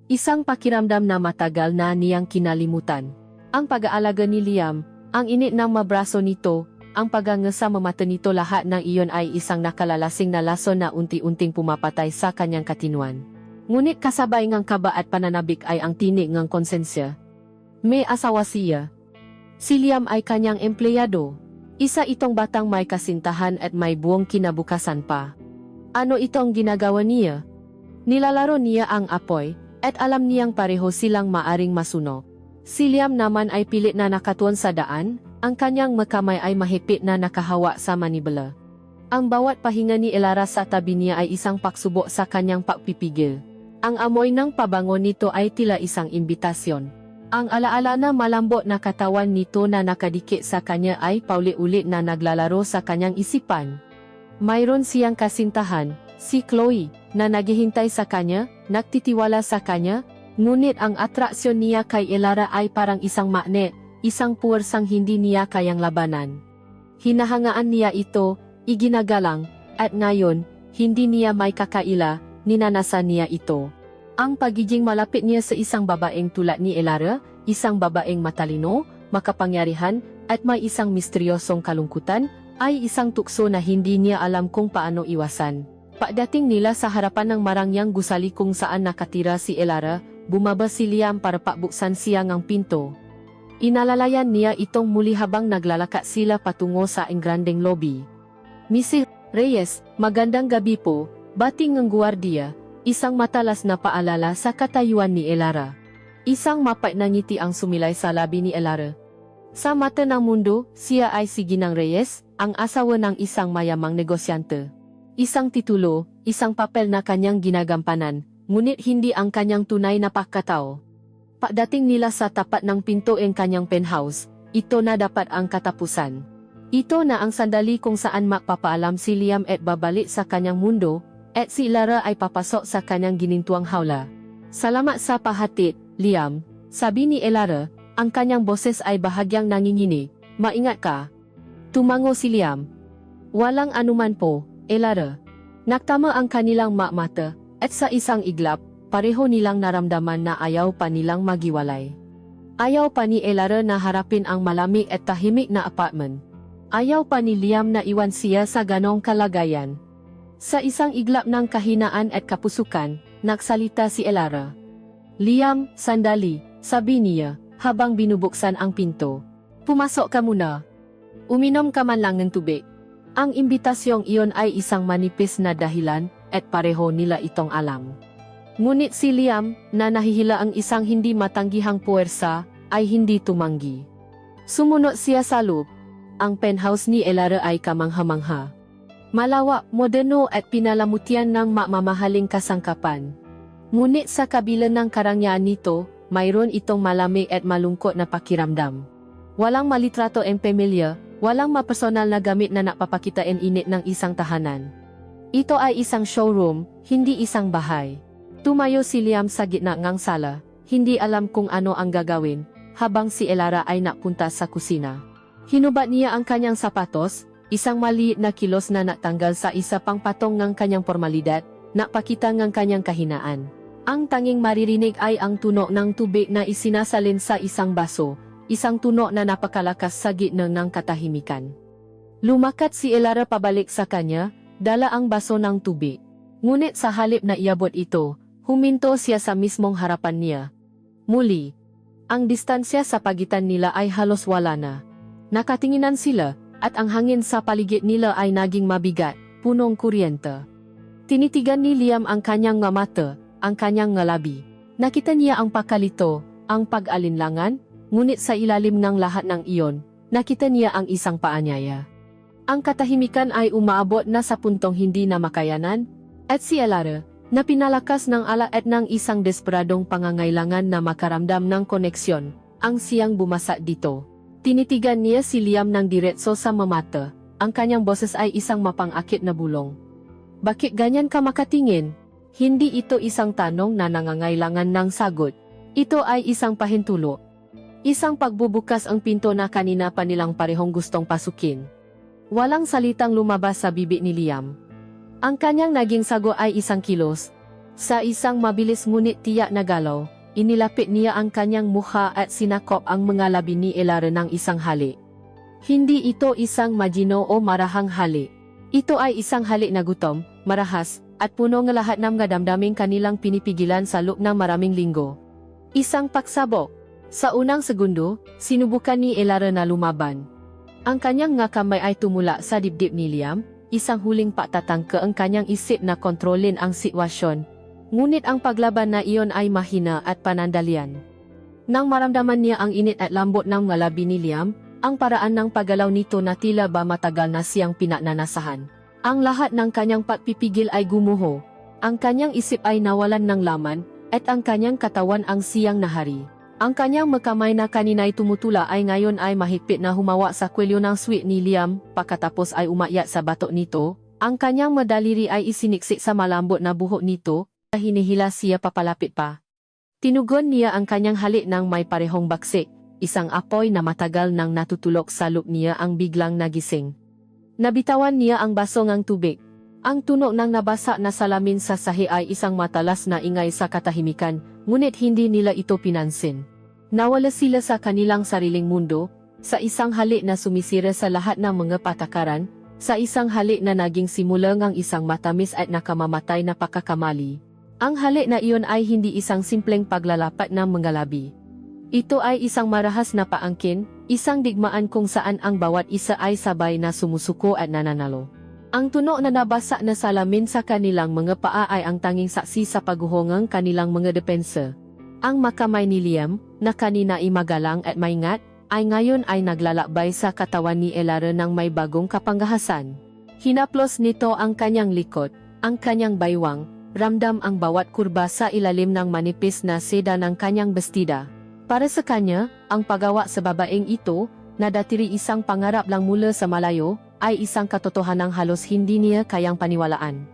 Isang pakiramdam na matagal na niyang kinalimutan. Ang pag-aalaga ni Liam, ang init ng mabraso nito, ang pagangasa mamata nito, lahat ng iyon ay isang nakalalasing na lason na unti-unting pumapatay sa kanyang katinuan. Ngunit kasabay ng kaba at pananabik ay ang tinig ng konsensya. May asawa siya. Si Liam ay kanyang empleyado. Isa itong batang may kasintahan at may buong kinabukasan pa. Ano itong ginagawa niya? Nilalaro niya ang apoy, at alam niyang pareho silang maaring masunog. Si Liam naman ay pilit na nakatuon sa daan, ang kanyang makamay ay mahigpit na nakahawa sa manibela. Ang bawat pahinga ni Elara sa tabi niya ay isang pagsubok sa kanyang pagpipigil. Ang amoy ng pabango nito ay tila isang imbitasyon. Ang alaala na malambot na katawan nito na nakadikit sa kanya ay paulit-ulit na naglalaro sa kanyang isipan. Mayroon siyang kasintahan, si Chloe, na naghihintay sa kanya, nagtitiwala sa kanya, ngunit ang atraksyon niya kay Elara ay parang isang magnet, isang puwersang hindi niya kayang labanan. Hinahangaan niya ito, iginagalang, at ngayon, hindi niya may kakaila, ninanasan niya ito. Ang pagiging malapit niya sa isang babaeng tulad ni Elara, isang babaeng matalino, makapangyarihan, at may isang misteryosong kalungkutan, ay isang tukso na hindi niya alam kung paano iwasan. Pagdating nila sa harapan ng marangyang gusali kung saan nakatira si Elara, bumaba si Liam para pabuksan siya ng pinto. Inalalayan niya itong muli habang naglalakad sila patungo sa engrandeng lobby. Mrs. Reyes, magandang gabi po, bating ng guwardiya, isang matalas na paalala sa katayuan ni Elara. Isang mapait na ngiti ang sumilay sa labi ni Elara. Sa mata ng mundo, siya ay si Ginang Reyes, ang asawa ng isang mayamang negosyante. Isang titulo, isang papel na kanyang ginagampanan, ngunit hindi ang kanyang tunay na pagkatao. Pagdating nila sa tapat ng pinto ng kanyang penthouse, ito na dapat ang katapusan. Ito na ang sandali kung saan magpapaalam si Liam at babalik sa kanyang mundo, at si Elara ay papasok sa kanyang ginintuang hawla. Salamat sa pahatid, Liam, sabi ni Elara, ang kanyang boses ay bahagyang nanginginig. Maingat ka. Tumango si Liam. Walang anuman po, Elara. Naktama ang kanilang mata, at sa isang iglap, pareho nilang naramdaman na ayaw pa nilang magiwalay. Ayaw pa ni Elara na harapin ang malamig at tahimik na apartment. Ayaw pa ni Liam na iwan siya sa ganong kalagayan. Sa isang iglap ng kahinaan at kapusukan, nagsalita si Elara. Liam, sandali, sabi niya, habang binubuksan ang pinto. Pumasok ka muna. Uminom ka man lang ng tubig. Ang imbitasyong iyon ay isang manipis na dahilan, at pareho nila itong alam. Ngunit si Liam, na nahihila ang isang hindi matanggihang puwersa, ay hindi tumanggi. Sumunod siya sa loob. Ang penthouse ni Elara ay kamangha-mangha. Malawak, moderno at pinalamutian ng mamahaling kasangkapan. Ngunit sa kabila ng karangyaan nito, mayroon itong malamig at malungkot na pakiramdam. Walang malitrato ang pamilya, walang mapersonal na gamit na napapakita ang init ng isang tahanan. Ito ay isang showroom, hindi isang bahay. Tumayo si Liam sa gitna ng sala, hindi alam kung ano ang gagawin, habang si Elara ay napunta sa kusina. Hinubat niya ang kanyang sapatos, isang maliit na kilos na natanggal sa isa pang patong ng kanyang formalidad, napakita ng kanyang kahinaan. Ang tanging maririnig ay ang tunog ng tubig na isinasalin sa isang baso, isang tunog na napakalakas sa gitna ng katahimikan. Lumakat si Elara pabalik sa kanya, dala ang baso ng tubig. Ngunit sa halip na iabot ito, huminto siya sa mismong harapan niya. Muli, ang distansya sa pagitan nila ay halos wala na. Nakatinginan sila, at ang hangin sa paligid nila ay naging mabigat, punong kuryente. Tinitigan ni Liam ang kanyang nga mata, ang kanyang nga labi. Nakita niya ang pakalito, ang pag-alinlangan, ngunit sa ilalim ng lahat ng iyon, nakita niya ang isang paanyaya. Ang katahimikan ay umaabot na sa puntong hindi na makayanan, at si Elara, na pinalakas ng alaat ng isang desperadong pangangailangan na makaramdam ng koneksyon, ang siyang bumasa dito. Tinitigan niya si Liam ng diretso sa mamata, ang kanyang boses ay isang mapangakit na bulong. Bakit ganyan ka makatingin? Hindi ito isang tanong na nangangailangan ng sagot. Ito ay isang pahintulo. Isang pagbubukas ang pinto na kanina pa nilang parehong gustong pasukin. Walang salitang lumabas sa bibig ni Liam. Ang kanyang naging sago ay isang kilos. Sa isang mabilis ngunit tiyak na galaw, inilapit niya ang kanyang mukha at sinakop ang mga labi ni Elara ng isang halik. Hindi ito isang magino o marahang halik. Ito ay isang halik na gutom, marahas, at puno ng lahat ng mga damdaming kanilang pinipigilan sa loob ng maraming linggo. Isang pagsabog. Sa unang segundo, sinubukan ni Elara na lumaban. Ang kanyang nga kamay ay tumula sa dibdib ni Liam, isang huling patatangka ang kanyang isip na kontrolin ang sitwasyon. Ngunit ang paglaban na iyon ay mahina at panandalian. Nang maramdaman niya ang init at lambot ng mga labi ni Liam, ang paraan ng paggalaw nito na tila ba matagal na siyang pinananasahan. Ang lahat ng kanyang pagpipigil ay gumuho. Ang kanyang isip ay nawalan ng laman, at ang kanyang katawan ang siyang nahari. Ang kanyang magkamay na kanina'y tumutula ay ngayon ay mahigpit na humawa sa kwelyo ng sweet ni Liam, pagkatapos ay umakyat sa batok nito. Ang kanyang madaliri ay isiniksik sa malambot na buhok nito, na hinihila siya papalapit pa. Tinugon niya ang kanyang halik ng may parehong baksik, isang apoy na matagal nang natutulok sa loob niya ang biglang nagising. Nabitawan niya ang baso ng tubig. Ang tunog ng nabasa na salamin sa sahi ay isang matalas na ingay sa katahimikan, ngunit hindi nila ito pinansin. Nawala sila sa kanilang sariling mundo, sa isang halik na sumisira sa lahat ng mga patakaran, sa isang halik na naging simula ng isang matamis at nakamamatay na pagkakamali. Ang halik na iyon ay hindi isang simpleng paglalapat ng mga labi. Ito ay isang marahas na paangkin, isang digmaan kung saan ang bawat isa ay sabay na sumusuko at nananalo. Ang tunog na nabasa na salamin sa kanilang mga paa ay ang tanging saksi sa paghuhongang kanilang mga depensa. Ang makamay ni Liam, na kanina ay magalang at maingat, ay ngayon ay naglalakbay sa katawan ni Elara ng may bagong kapanggahasan. Hinaplos nito ang kanyang likod, ang kanyang baywang, ramdam ang bawat kurba sa ilalim ng manipis na seda ng kanyang bestida. Para sa kanya, ang paggawa sa babaeng ito, na datiri isang pangarap lang mula sa malayo, ay isang katotohanang halos hindi niya kayang paniwalaan.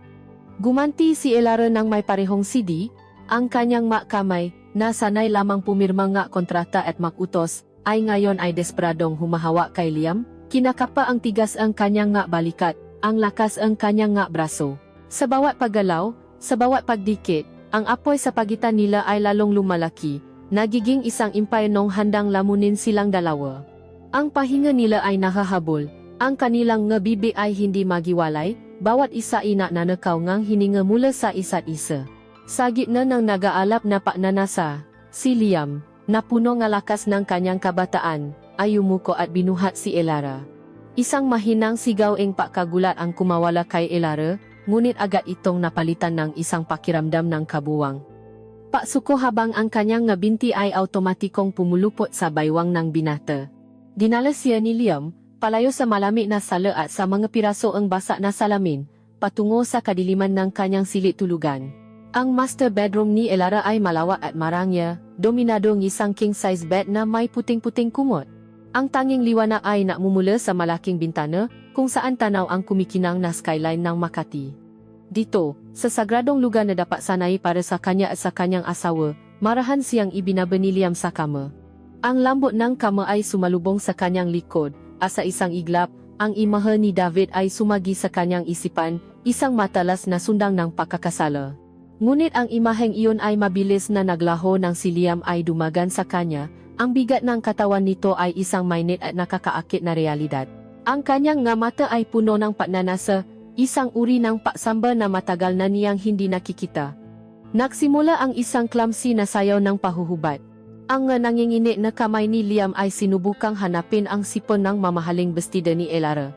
Gumanti si Elara ng may parehong CD, ang kanyang makamay, na sanay lamang pumirma nga kontrata at makutos, ay ngayon ay desperadong humahawa kay Liam, kinakapa ang tigas ang kanyang nga balikat, ang lakas ang kanyang nga braso. Sa bawat paggalaw, sa bawat pagdikit, ang apoy sa pagitan nila ay lalong lumalaki, nagiging isang impyernong handang lamunin silang dalawa. Ang pahinga nila ay nahahabol, ang kanilang nga bibig ay hindi magiwalay, bawat isa ina nanakaw ngang hininga mula sa isa't isa. Sa gitna ng nagaalap na pagnanasa, si Liam, na puno ng lakas ng kanyang kabataan, ay umuko at binuhat si Elara. Isang mahinang sigaw ng pagkagulat ang kumawala kay Elara, ngunit agad itong napalitan ng isang pakiramdam ng kabuwang. Pasuko habang ang kanyang nga binti ay automatikong pumulupot sa baywang ng binata. Dinala siya ni Liam, palayo sa malamig na sala at sa mga piraso ang basa na salamin, patungo sa kadiliman ng kanyang silid tulugan. Ang master bedroom ni Elara ay malawak at marangya, dominado ng isang king-size bed na may puting-puting kumot. Ang tanging liwanag ay namumula sa malaking bintana kung saan tanaw ang kumikinang na skyline ng Makati. Dito, sa sagradong lugar na dapat sanay para sa kanya at sa kanyang asawa, marahan siyang ibinaba ni Liam sa kama. Ang lambot ng kama ay sumalubong sa kanyang likod, at sa isang iglap, ang imahe ni David ay sumagi sa kanyang isipan, isang matalas na sundang ng pagkakasala. Ngunit ang imaheng iyon ay mabilis na naglaho nang si Liam ay dumagan sa kanya. Ang bigat ng katawan nito ay isang mainit at nakakaakit na realidad. Ang kanyang nga mata ay puno ng pagnanasa, isang uri ng pagsamba na matagal na niyang hindi nakikita. Nagsimula ang isang clumsy na sayaw ng pahuhubad. Ang nanginginig na kamay ni Liam ay sinubukang hanapin ang sipon ng mamahaling bestida ni Elara.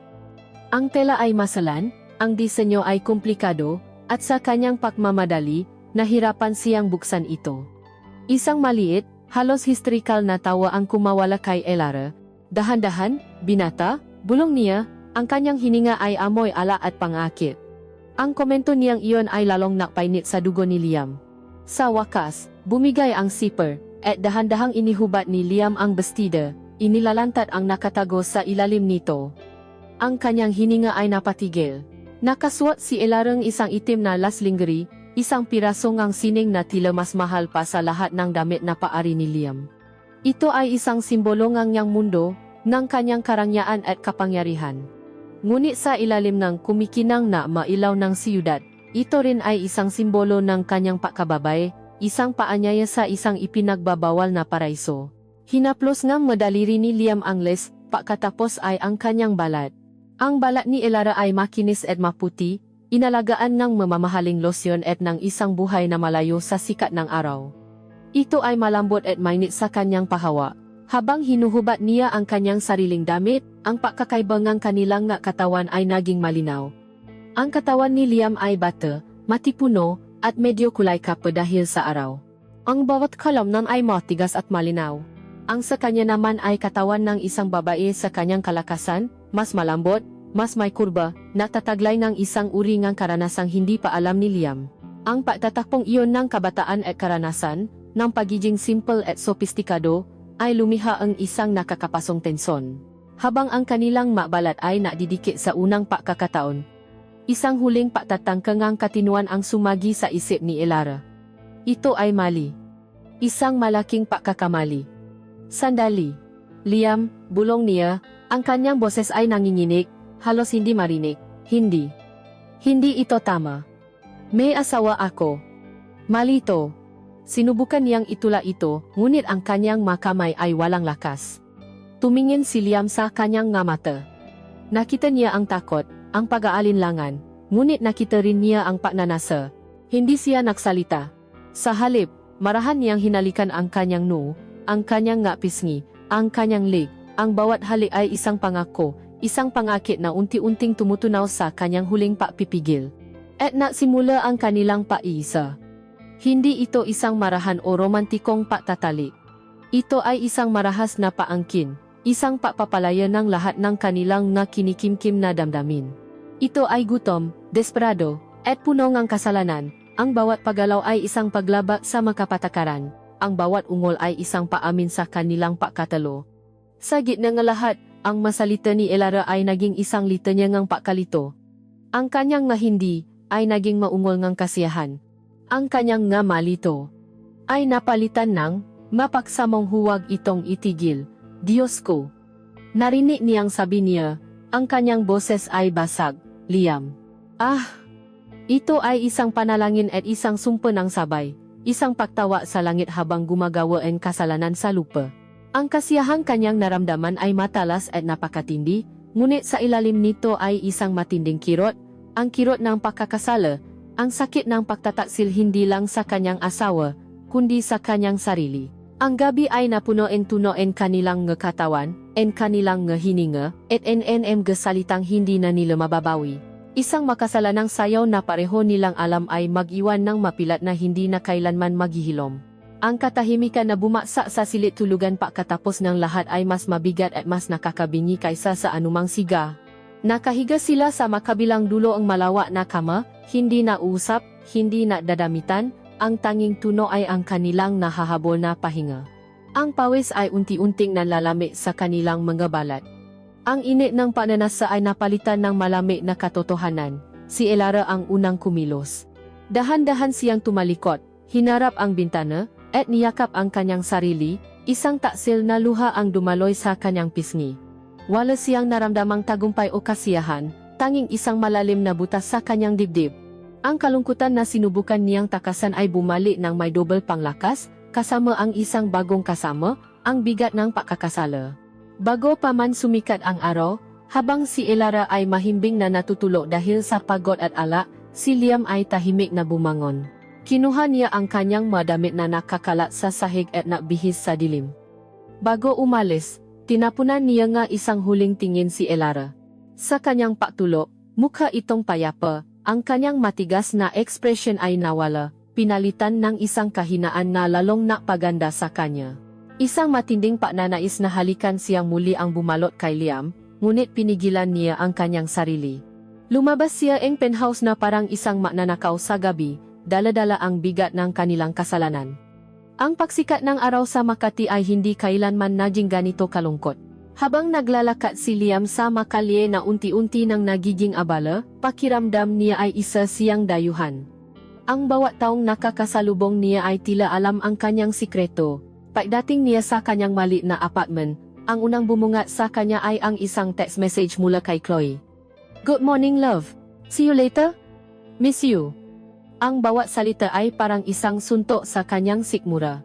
Ang tela ay masalan, ang disenyo ay komplikado, at sa kanyang pagmamadali, nahirapan siyang buksan ito. Isang maliit, halos hysterical na tawa ang kumawala kay Elara. Dahan-dahan, binata, bulong niya, ang kanyang hininga ay amoy ala at pangakit. Ang komento niyang iyon ay lalong nakpainit sa dugo ni Liam. Sa wakas, bumigay ang zipper, at dahan-dahang inihubad ni Liam ang bestida, inilalantad ang nakatago sa ilalim nito. Ang kanyang hininga ay napatigil. Nakasuot si Elarang isang itim na last lingerie, isang piraso ngang sining na tila mas mahal pa sa lahat ng damit na paari ni Liam. Ito ay isang simbolo ng niyang mundo, ng kanyang karangyaan at kapangyarihan. Ngunit sa ilalim ng kumikinang na mailaw ng siyudad, ito rin ay isang simbolo ng kanyang pakababay, isang paanyaya sa isang ipinagbabawal na paraiso. Hinaplos ng madaliri ni Liam ang les, pagkatapos ay ang kanyang balat. Ang balat ni Elara ay makinis at maputi, inalagaan ng mamamahaling losyon at ng isang buhay na malayo sa sikat ng araw. Ito ay malambot at mainit sa kanyang pahawa. Habang hinuhubad niya ang kanyang sariling damit, ang pagkakaiba ng kanilang nga katawan ay naging malinaw. Ang katawan ni Liam ay bata, matipuno, at medyo kulay kapwa dahil sa araw. Ang bawat kalamnan ay matigas at malinaw. Ang sa kanya naman ay katawan ng isang babae sa kanyang kalakasan, mas malambot, mas may kurba, natataglay ng isang uri ng karanasang hindi pa alam ni Liam. Ang pagtatakpong iyon ng kabataan at karanasan, ng pagiging simple at sofistikado, ay lumiha ang isang nakakapasong tensyon. Habang ang kanilang mabalat ay nadidikit sa unang pagkakataon, isang huling pagtatangkangang katinuan ang sumagi sa isip ni Elara. Ito ay mali. Isang malaking pagkakamali. Sandali. Liam, bulong niya, ang kanyang boses ay nanginginig, halos hindi marinig. Hindi. Hindi ito tama. May asawa ako. Mali ito. Sinubukan niyang itula ito, ngunit ang kanyang makamay ay walang lakas. Tumingin si Liam sa kanyang nga mata. Nakita niya ang takot, ang pag-aalinlangan, ngunit nakita rin niya ang pagnanasa. Hindi siya nagsalita. Sa halip, marahan niyang hinalikan ang kanyang noo, ang kanyang nga pisngi, ang kanyang leg, ang bawat halik ay isang pangako, isang pangakit na unti-unting tumutunaw sa kanyang huling pagpipigil. At nagsimula ang kanilang paisa. Hindi ito isang marahan o romantikong pagtatalik. Ito ay isang marahas na paangkin, isang pagpapalaya ng lahat ng kanilang nga kinikimkim na damdamin. Ito ay gutom, desperado, at puno ng kasalanan. Ang bawat paggalaw ay isang paglabak sa makapatakaran. Ang bawat ungol ay isang paamin sa kanilang pagkatalo. Sa gitna ng lahat, ang masalita ni Elara ay naging isang litanya ngang pakalito. Ang kanyang nga hindi ay naging maungol ngang kasiyahan. Ang kanyang nga malito ay napalitan ng mapaksamong huwag itong itigil, Diyos ko. Narinig niyang sabi niya, ang kanyang boses ay basag, Liam. Ito ay isang panalangin at isang sumpa ng sabay, isang pagtawa sa langit habang gumagawa ang kasalanan sa lupa. Ang kasiyahang kanyang naramdaman ay matalas at napakatindi, ngunit sa ilalim nito ay isang matinding kirot, ang kirot ng pagkakasala, ang sakit ng pagtataksil hindi lang sa kanyang asawa, kundi sa kanyang sarili. Ang gabi ay napuno en tuno en kanilang katawan, en kanilang hininga, at en salitang hindi na nila mababawi. Isang makasalanang sayaw na pareho nilang alam ay mag-iwan ng mapilat na hindi na kailanman maghihilom. Ang katahimikan na bumaksa sa silid tulugan pagkatapos ng lahat ay mas mabigat at mas nakakabingi kaysa sa anumang siga. Nakahiga sila sa makabilang dulo ang malawak na kama, hindi na usap, hindi na dadamitan, ang tanging tuno ay ang kanilang nahahabol na pahinga. Ang pawis ay unti-unting nanlalamig sa kanilang mga balat. Ang init ng pananasa ay napalitan ng malamig na katotohanan. Si Elara ang unang kumilos. Dahan-dahan siyang tumalikod, hinarap ang bintana, at niyakap ang kanyang sarili. Isang taksil na luha ang dumaloy sa kanyang pisngi. Wala siyang naramdamang tagumpay o kasiyahan, tanging isang malalim na butas sa kanyang dibdib. Ang kalungkutan na sinubukan niyang takasan ay bumalik ng may double panglakas, kasama ang isang bagong kasama, ang bigat ng pagkakasala. Bago pa man sumikat ang araw, habang si Elara ay mahimbing na natutulog dahil sa pagod at alak, si Liam ay tahimik na bumangon. Kinuha niya ang kanyang madamit na nakakalat sa sahig at nakbihis sa dilim. Bago umalis, tinapunan niya nga isang huling tingin si Elara. Sa kanyang pagtulog, mukha itong payapa, ang kanyang matigas na ekspresyon ay nawala, pinalitan ng isang kahinaan na lalong nakpaganda sa kanya. Isang matinding pagnanais na halikan siyang muli ang bumalot kay Liam, ngunit pinigilan niya ang kanyang sarili. Lumabas siya ng penthouse na parang isang magnanakaw sa gabi, dala-dala ang bigat ng kanilang kasalanan. Ang pagsikat ng araw sa Makati ay hindi kailanman naging ganito kalungkot. Habang naglalakad si Liam sa makalye na unti-unti nang nagiging abala, pakiramdam niya ay isa siyang dayuhan. Ang bawat taong nakakasalubong niya ay tila alam ang kanyang sikreto. Pagdating niya sa kanyang maliit na apartment, ang unang bumungat sa kanya ay ang isang text message mula kay Chloe. "Good morning, love. See you later. Miss you." Ang bawat salita ay parang isang suntok sa kanyang sikmura.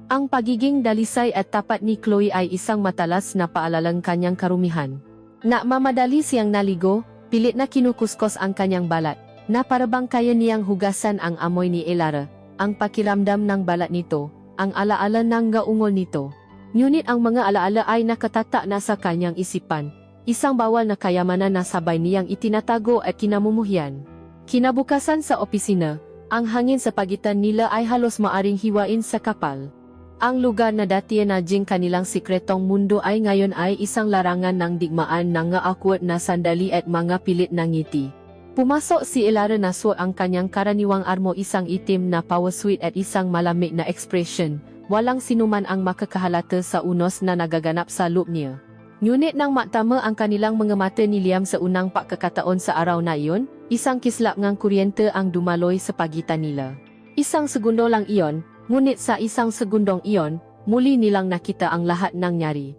Ang pagiging dalisay at tapat ni Chloe ay isang matalas na paalalang kanyang karumihan. Mamadali siyang naligo, pilit na kinukuskos ang kanyang balat, na parabang kaya niyang hugasan ang amoy ni Elara, ang pakiramdam ng balat nito, ang alaala ng gaungol nito. Ngunit ang mga alaala ay nakatatak na sa kanyang isipan, isang bawal na kayamanan na sabay niyang itinatago at kinamumuhian. Kinabukasan sa opisina, ang hangin sa pagitan nila ay halos maaring hiwain sa kapal. Ang lugar na dati na naging kanilang sikretong mundo ay ngayon ay isang larangan ng digmaan ng mga awkward na sandali at mga pilit na ngiti. Pumasok si Elara na suot ang kanyang karaniwang armo, isang itim na power suit at isang malamig na ekspresyon. Walang sinuman ang makakahalata sa unos na nagaganap sa loob niya. Ngunit nang matama ang kanilang mga mata ni Liam sa unang pagkakataon sa araw na iyon, isang kislap ng kuryente ang dumaloy sa pagitan nila. Isang segundo lang iyon, ngunit sa isang segundong iyon, muli nilang nakita ang lahat ng nyari.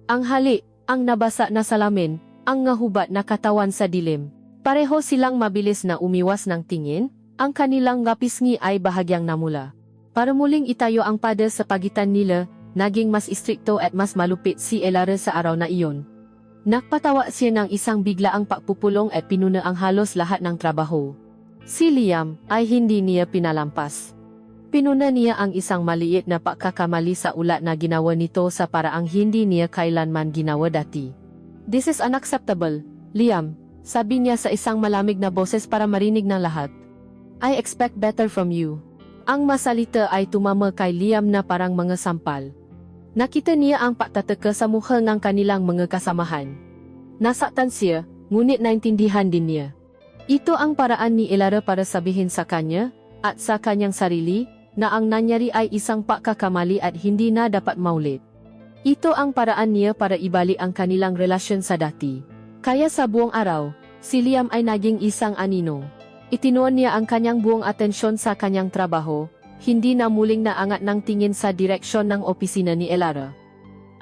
Ang halik, ang nabasa na salamin, ang ngahubat na katawan sa dilim. Pareho silang mabilis na umiwas ng tingin, ang kanilang ngapisngi ay bahagyang namula. Para muling itayo ang pader sa pagitan nila, naging mas istrikto at mas malupit si Elara sa araw na iyon. Nagpatawa siya ng isang biglaang pagpupulong at pinuna ang halos lahat ng trabaho. Si Liam ay hindi niya pinalampas. Pinuna niya ang isang maliit na pagkakamali sa ulat na ginawa nito sa paraang hindi niya kailanman ginawa dati. "This is unacceptable, Liam," sabi niya sa isang malamig na boses para marinig ng lahat. "I expect better from you." Ang masalita ay tumama kay Liam na parang mga sampal. Nakita niya ang pagtataka sa mukha ng kanilang mga kasamahan. Nasaktan siya, ngunit naintindihan din niya. Ito ang paraan ni Elara para sabihin sa kanya, at sa kanyang sarili, na ang nangyari ay isang pagkakamali at hindi na dapat maulit. Ito ang paraan niya para ibalik ang kanilang relasyon sa dati. Kaya sa buong araw, si Liam ay naging isang anino. Itinuon niya ang kanyang buong atensyon sa kanyang trabaho, hindi na muling naangat ng tingin sa direksyon ng opisina ni Elara.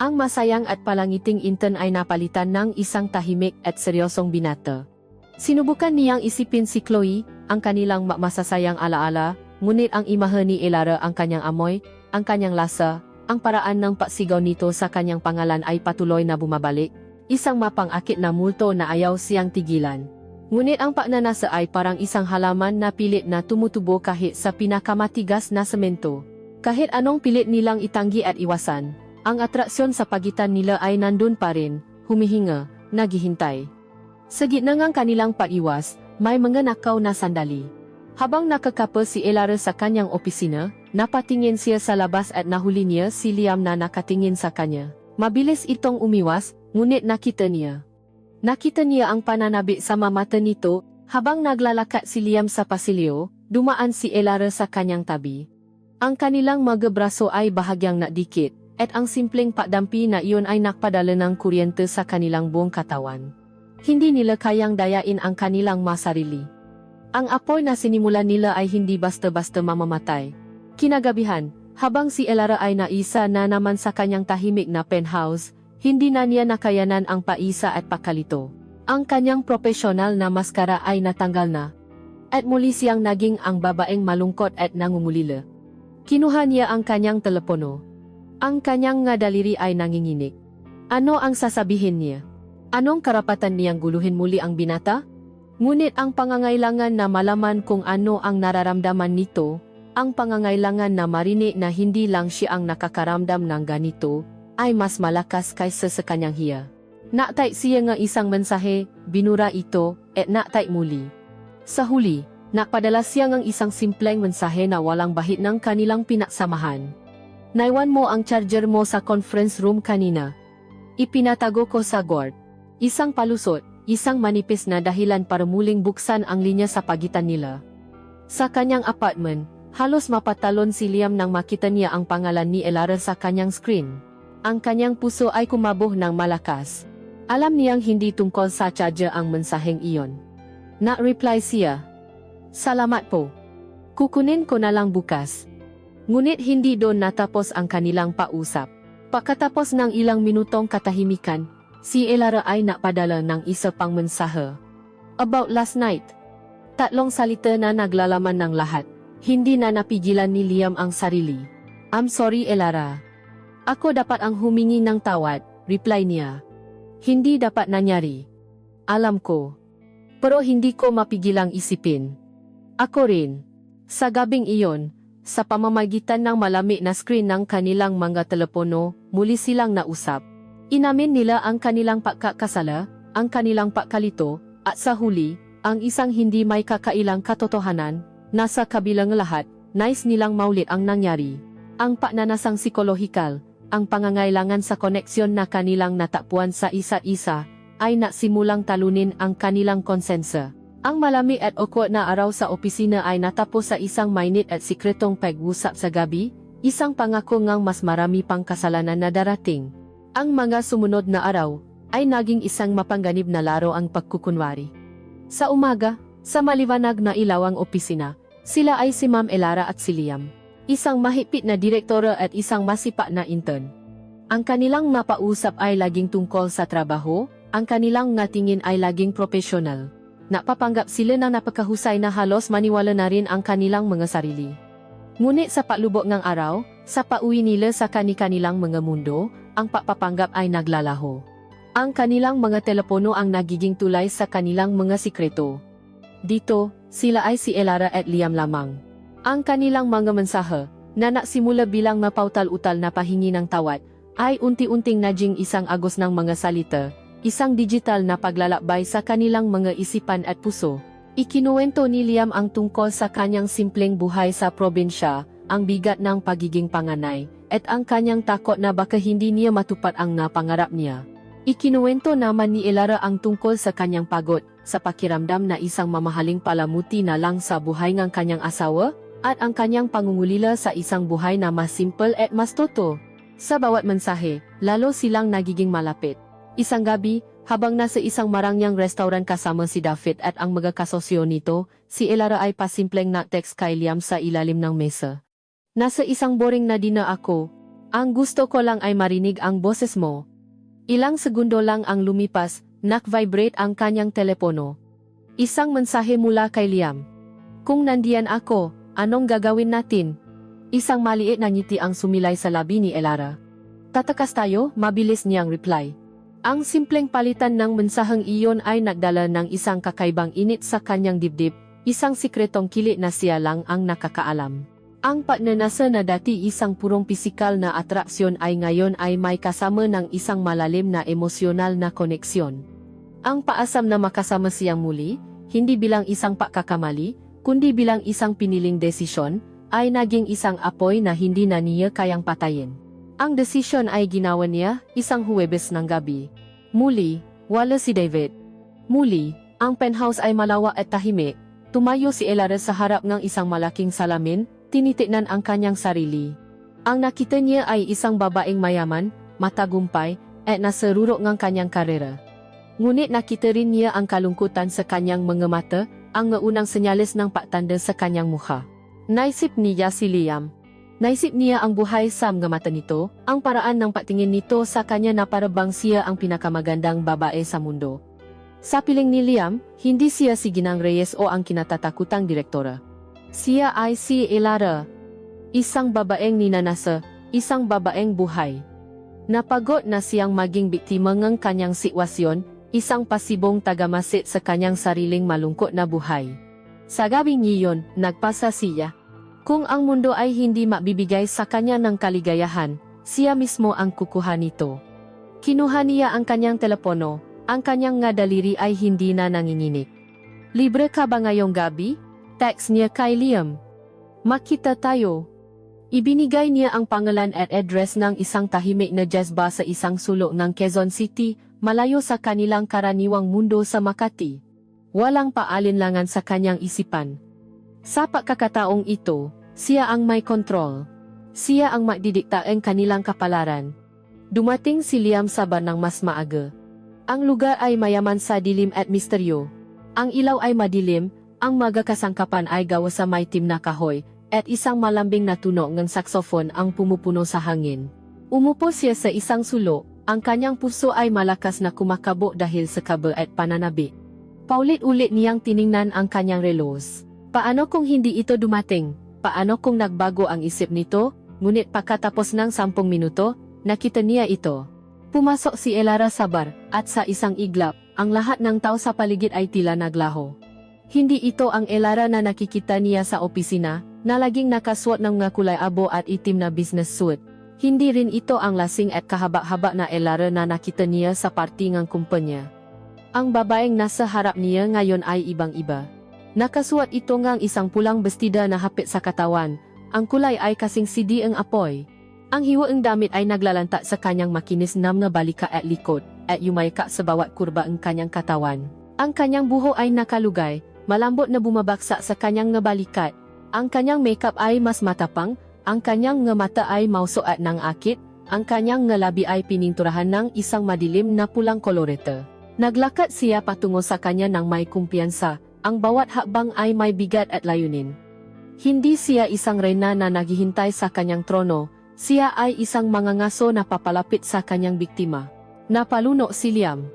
Ang masayang at palangiting intern ay napalitan ng isang tahimik at seryosong binata. Sinubukan niyang isipin si Chloe, ang kanilang masasayang alaala, ngunit ang imahe ni Elara, ang kanyang amoy, ang kanyang lasa, ang paraan ng pagsigaw nito sa kanyang pangalan ay patuloy na bumabalik, isang mapang-akit na multo na ayaw siyang tigilan. Ngunit ang pagnanasa ay parang isang halaman na pilit na tumutubo kahit sa pinakamatigas na semento. Kahit anong pilit nilang itanggi at iwasan, ang atraksyon sa pagitan nila ay nandun pa rin, humihinga, naghihintay. Sa gitna ng kanilang pag-iwas, may mga nakaw na sandali. Habang nakakapa si Elara sa kanyang opisina, napatingin siya sa labas at nahuli niya si Liam na nakatingin sa kanya. Mabilis itong umiwas, ngunit nakita niya. Nakita niya ang pananabik sa mata nito, habang naglalakad si Liam sa pasilyo, dumaan si Elara sa kanyang tabi. Ang kanilang mga braso ay bahagyang nakdikit, At ang simpleng pagdampi na iyon ay nakpadala ng kuryente sa kanilang buong katawan. Hindi nila kayang dayain ang kanilang masarili. Ang apoy na sinimulan nila ay hindi basta-basta mamamatay. Kinagabihan, habang si Elara ay naisa na naman sa kanyang tahimik na penthouse, hindi na niya nakayanan ang paisa at pakalito. Ang kanyang profesional na maskara ay natanggal na. At muli siyang naging ang babaeng malungkot at nangungulila. Kinuha niya ang kanyang telepono. Ang kanyang nga daliri ay nanginginig. Ano ang sasabihin niya? Anong karapatan niyang guluhin muli ang binata? Ngunit ang pangangailangan na malaman kung ano ang nararamdaman nito, ang pangangailangan na marinig na hindi lang siya ang nakakaramdam ng ganito, ay mas malakas kaysa sa kanyang hiya. Naktay siya nga isang mensahe, binura ito, at naktay muli. Sa huli, nakpadala siya ng isang simpleng mensahe na walang bahid ng kanilang pinagsamahan. Naiwan mo ang charger mo sa conference room kanina. Ipinatago ko sa guard. Isang palusot, isang manipis na dahilan para muling buksan ang linya sa pagitan nila. Sa kanyang apartment, halos mapatalon si Liam nang makita niya ang pangalan ni Elara sa kanyang screen. Ang kanyang puso ay kumabuh ng malakas. Alam niyang hindi tungkol sa charger ang mensaheng iyon. Na-reply siya. Salamat po. Kukunin ko na lang bukas. Ngunit hindi doon natapos ang kanilang pausap. Pagkatapos ng ilang minutong katahimikan, si Elara ay napadala ng isa pang mensahe. About last night. 3 salita na naglalaman ng lahat. Hindi na napigilan ni Liam ang sarili. I'm sorry Elara. Ako dapat ang humingi ng tawad, reply niya. Hindi dapat nangyari. Alam ko. Pero hindi ko mapigilang isipin. Ako rin. Sa gabing iyon, sa pamamagitan ng malamig na screen ng kanilang mga telepono, muli silang nausap. Inamin nila ang kanilang pagkakasala, ang kanilang pagkalito, at sa huli, ang isang hindi may kakailang katotohanan, nasa kabilang lahat, nais nilang maulit ang nangyari. Ang pagnanasang psikolohikal, ang pangangailangan sa koneksyon na kanilang natagpuan sa isa't isa, ay nasimulang talunin ang kanilang konsensa. Ang malamig at awkward na araw sa opisina ay natapos sa isang mainit at sikretong pag-usap sa gabi, isang pangako ngang mas marami pang kasalanan na darating. Ang mga sumunod na araw, ay naging isang mapangganib na laro ang pagkukunwari. Sa umaga, sa maliwanag na ilaw ang opisina, sila ay si Ma'am Elara at si Liam. Isang mahigpit na direktora at isang masipa na intern. Ang kanilang napausap ay laging tungkol sa trabaho, ang kanilang ngatingin ay laging profesional. Napapanggap sila ng napakahusay na halos maniwala na rin ang kanilang mga sarili. Ngunit sa paglubok ng araw, sa pauwi nila sa kani-kanilang mga mundo, ang pagpapanggap ay naglalaho. Ang kanilang mga telepono ang nagiging tulay sa kanilang mga sikreto. Dito, sila ay si Elara at Liam lamang. Ang kanilang mga mensahe, na nagsimula bilang mapautal-utal na pahingi ng tawad, ay unti-unting naging isang agos ng mga salita, isang digital na paglalakbay sa kanilang mga isipan at puso. Ikinuwento ni Liam ang tungkol sa kanyang simpleng buhay sa probinsya, ang bigat ng pagiging panganay, at ang kanyang takot na baka hindi niya matupad ang napangarap niya. Ikinuwento naman ni Elara ang tungkol sa kanyang pagod, sa pakiramdam na isang mamahaling palamuti na lang sa buhay ng kanyang asawa, at ang kanyang pangungulila sa isang buhay na mas simple at mas totoo. Sa bawat mensahe, lalo silang nagiging malapit. Isang gabi, habang nasa isang marangyang restaurant kasama si David at ang mga kasosyo nito, si Elara ay pasimpleng nag-text kay Liam sa ilalim ng mesa. Nasa isang boring na dina ako. Ang gusto ko lang ay marinig ang boses mo. Ilang segundo lang ang lumipas, nak-vibrate ang kanyang telepono. Isang mensahe mula kay Liam. Kung nandiyan ako, anong gagawin natin? Isang maliit na ngiti ang sumilay sa labi ni Elara. Tatakas tayo, mabilis niyang reply. Ang simpleng palitan ng mensaheng iyon ay nagdala ng isang kakaibang init sa kanyang dibdib, isang sikretong kilit na siya lang ang nakakaalam. Ang pagnanasa na dati isang purong pisikal na atraksyon ay ngayon ay may kasama ng isang malalim na emosyonal na koneksyon. Ang paasam na makasama siyang muli, hindi bilang isang pagkakamali, kundi bilang isang piniling desisyon, ay naging isang apoy na hindi na niya kayang patayin. Ang desisyon ay ginawa niya, isang Huwebes ng gabi. Muli, wala si David. Muli, ang penthouse ay malawak at tahimik. Tumayo si Elara sa harap ng isang malaking salamin, tinitignan ang kanyang sarili. Ang nakita niya ay isang babaeng mayaman, matagumpay, at naserurok ng kanyang karera. Ngunit nakita rin niya ang kalungkutan sa kanyang mga mata, ang ngaunang senyales ng pagtanda sa kanyang mukha. Naisip niya si Liam. Naisip niya ang buhay sa mga mata nito, ang paraan ng patingin nito sa kanya na parabang siya ang pinakamagandang babae sa mundo. Sa piling ni Liam, hindi siya si Ginang Reyes o ang kinatatakutang direktora. Siya ay si Elara. Isang babaeng ninanasa, isang babaeng buhay. Napagod na siyang maging biktima ng kanyang sitwasyon, isang pasibong tagamasit sa kanyang sariling malungkot na buhay. Sa gabing iyon, nagpasa siya. Kung ang mundo ay hindi mabibigay sa kanya ng kaligayahan, siya mismo ang kukuha nito. Kinuha niya ang kanyang telepono, ang kanyang nga daliri ay hindi na nanginginig. Libre ka ba ngayong gabi? Text niya kay Liam. Makita tayo. Ibinigay niya ang pangalan at address ng isang tahimik na jazz bar sa isang sulok ng Quezon City, malayo sa kanilang karaniwang mundo sa Makati. Walang paalinlangan sa kanyang isipan. Sa pagkakataong ito, siya ang may kontrol. Siya ang magdidikta ang kanilang kapalaran. Dumating si Liam sa bar ng mas maaga. Ang lugar ay mayaman sa dilim at misteryo. Ang ilaw ay madilim, ang mga kasangkapan ay gawa sa maitim na kahoy, at isang malambing na tunog ng saxophone ang pumupuno sa hangin. Umupo siya sa isang sulok, ang kanyang puso ay malakas na kumakabo dahil sa kaba at pananabik. Paulit-ulit niyang tiningnan ang kanyang relos. Paano kung hindi ito dumating? Paano kung nagbago ang isip nito? Ngunit pagkatapos ng 10 minuto, nakita niya ito. Pumasok si Elara sa bar, at sa isang iglap, ang lahat ng tao sa paligid ay tila naglaho. Hindi ito ang Elara na nakikita niya sa opisina, na laging nakasuot ng mga kulay abo at itim na business suit. Hindi rin ito ang lasing at kahaba-haba na Elara na nakita niya sa party ng kumpanya. Ang babaeng nasa harap niya ngayon ay ibang-iba. Nakasuot ito ngang isang pulang bestida na hapit sa katawan, ang kulay ay kasing sidi ang apoy. Ang hiwaang damit ay naglalanta sa kanyang makinis na balika at likod, at yumayka sa bawat kurba ang kanyang katawan. Ang kanyang buho ay nakalugay, malambot na bumabaksa sa kanyang balikat. Ang kanyang makeup ay mas matapang, ang kanyang mata ay mausuat ng akit, ang kanyang labi ay pininturahan ng isang madilim na pulang kolorete. Naglakad siya patungo sa kanya ng may kumpiyansa, ang bawat hakbang ay may bigat at layunin. Hindi siya isang reyna na naghihintay sa kanyang trono, siya ay isang mangangaso na papalapit sa kanyang biktima. Napaluno si Liam.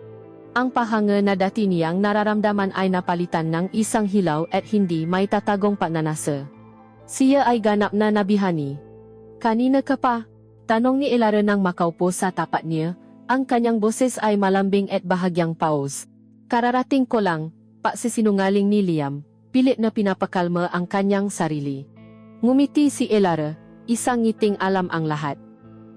Ang pahanga na dati niyang nararamdaman ay napalitan ng isang hilaw at hindi may tatagong pananasa. Siya ay ganap na nabihani. Kanina ka pa? Tanong ni Elara nang makaupo sa tapat niya, ang kanyang boses ay malambing at bahagyang pause. Kararating ko lang, pagsisinungaling ni Liam, pilit na pinapakalma ang kanyang sarili. Ngumiti si Elara, isang ngiting alam ang lahat.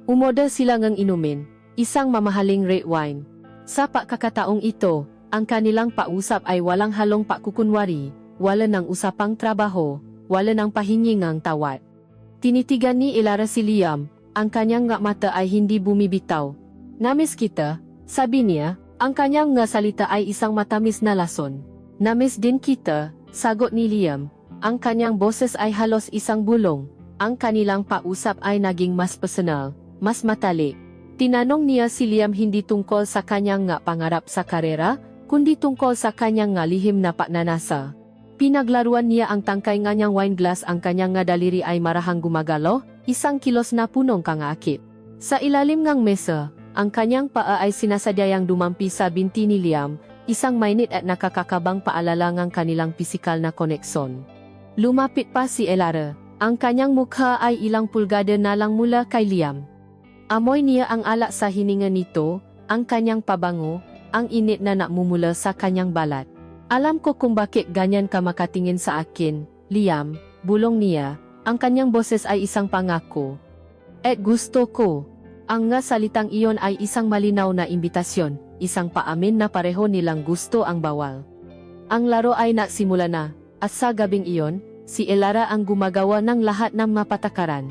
Umorder sila ng inumin, isang mamahaling red wine. Sa pagkakataong ito, ang kanilang pausap ay walang halong pakukunwari, wala ng usapang trabaho, wala ng pahingingang tawad. Tinitigan ni Elara si Liam, ang kanyang mata ay hindi bumibitaw. Namiss kita, sabi niya, ang kanyang salita ay isang matamis na lason. Namiss din kita, sagot ni Liam, ang kanyang boses ay halos isang bulong. Ang kanilang pausap ay naging mas personal, mas matalik. Tinanong niya si Liam hindi tungkol sa kanyang pangarap sa karera, kundi tungkol sa kanyang lihim na pagnanasa. Pinaglaruan niya ang tangkay ng kanyang wine glass, ang kanyang daliri ay marahang gumagalo, isang kilos na punong kangakit. Sa ilalim ng mesa, ang kanyang paa ay sinasadyang dumampi sa binti ni Liam, isang mainit at nakakakabang paalala ng kanilang pisikal na koneksyon. Lumapit pa si Elara. Ang kanyang mukha ay ilang pulgada na lang mula kay Liam. Amoy niya ang alak sa hininga nito, ang kanyang pabango, ang init na namumula sa kanyang balat. Alam ko kung bakit ganyan ka makatingin sa akin, Liam, bulong niya, ang kanyang boses ay isang pangako. At gusto ko. Ang salitang iyon ay isang malinaw na imbitasyon, isang paamin na pareho nilang gusto ang bawal. Ang laro ay nagsimula na, at sa gabing iyon, si Elara ang gumagawa ng lahat ng mapatakaran.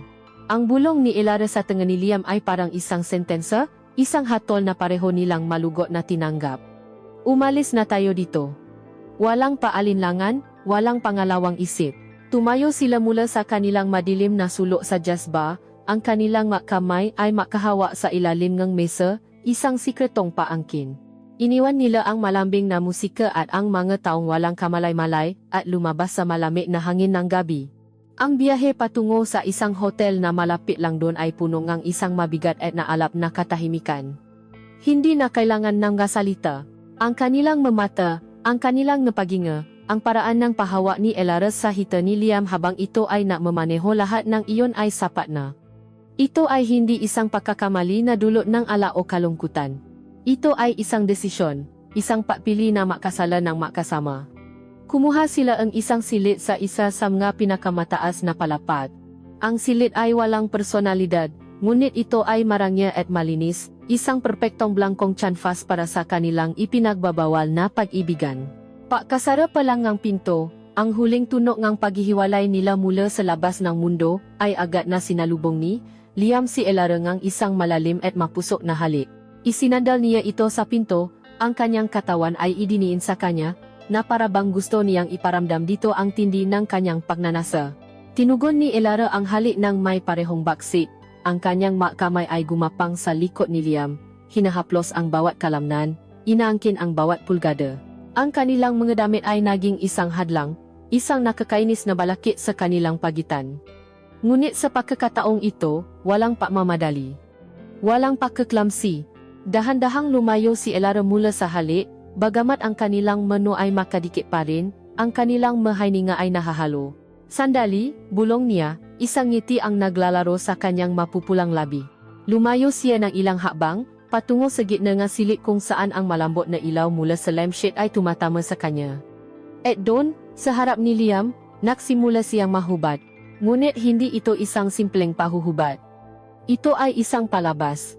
Ang bulong ni Elara sa tenga ni Liam ay parang isang sentensa, isang hatol na pareho nilang malugot na tinanggap. Umalis na tayo dito. Walang paalinlangan, walang pangalawang isip. Tumayo sila mula sa kanilang madilim na sulok sa jazz bar, ang kanilang kamay ay makahawa sa ilalim ng mesa, isang sikretong paangkin. Iniwan nila ang malambing na musika at ang mga taong walang kamalay-malay at lumabas sa malamig na hangin ng gabi. Ang biyahe patungo sa isang hotel na malapit lang doon ay puno ng isang mabigat at naalap na katahimikan. Hindi na kailangan ng salita. Ang kanilang mamata, ang kanilang napaginga, ang paraan ng pahawa ni Elara sa hita ni Liam habang ito ay nakmamaneho lahat ng iyon ay sapat na. Ito ay hindi isang pagkakamali na dulot ng ala o kalungkutan. Ito ay isang desisyon, isang pagpili na makasala ng makasama. Kumuha sila ang isang silid sa isa sa mga pinakamataas na palapad. Ang silid ay walang personalidad, ngunit ito ay marangya at malinis, isang perpektong blankong canvas para sa kanilang ipinagbabawal na pag-ibigan. Pakasara pa lang ng pinto, ang huling tunog ng paghihiwalay nila mula sa labas ng mundo ay agad na sinalubong ni Liam si Elara ng isang malalim at mapusok na halik. Isinandal niya ito sa pinto, ang kanyang katawan ay idiniin sa kanya, na para bang gusto niyang iparamdam dito ang tindi ng kanyang pagnanasa. Tinugon ni Elara ang halik ng may parehong backseat, ang kanyang kamay ay gumapang sa likod ni Liam, hinahaplos ang bawat kalamnan, inaangkin ang bawat pulgada. Ang kanilang mga damit ay naging isang hadlang, isang nakakainis na balakid sa kanilang pagitan. Ngunit sa pagkakataong ito, walang pagmamadali. Walang pagkaklamsi. Dahan-dahang lumayo si Elara mula sa halik, bagamat ang kanilang mano ay makadikit pa rin, ang kanilang mahininga ay nahahalo. Sandali, bulong niya, isang ngiti ang naglalaro sa kanyang mapupulang labi. Lumayo siya ng ilang hakbang, patungo sa gitna ng silid kung saan ang malambot na ilaw mula sa lampshade ay tumatama sa kanya. At doon, sa harap ni Liam, nagsimula siyang mahubad. Ngunit hindi ito isang simpleng pahuhubad. Ito ay isang palabas.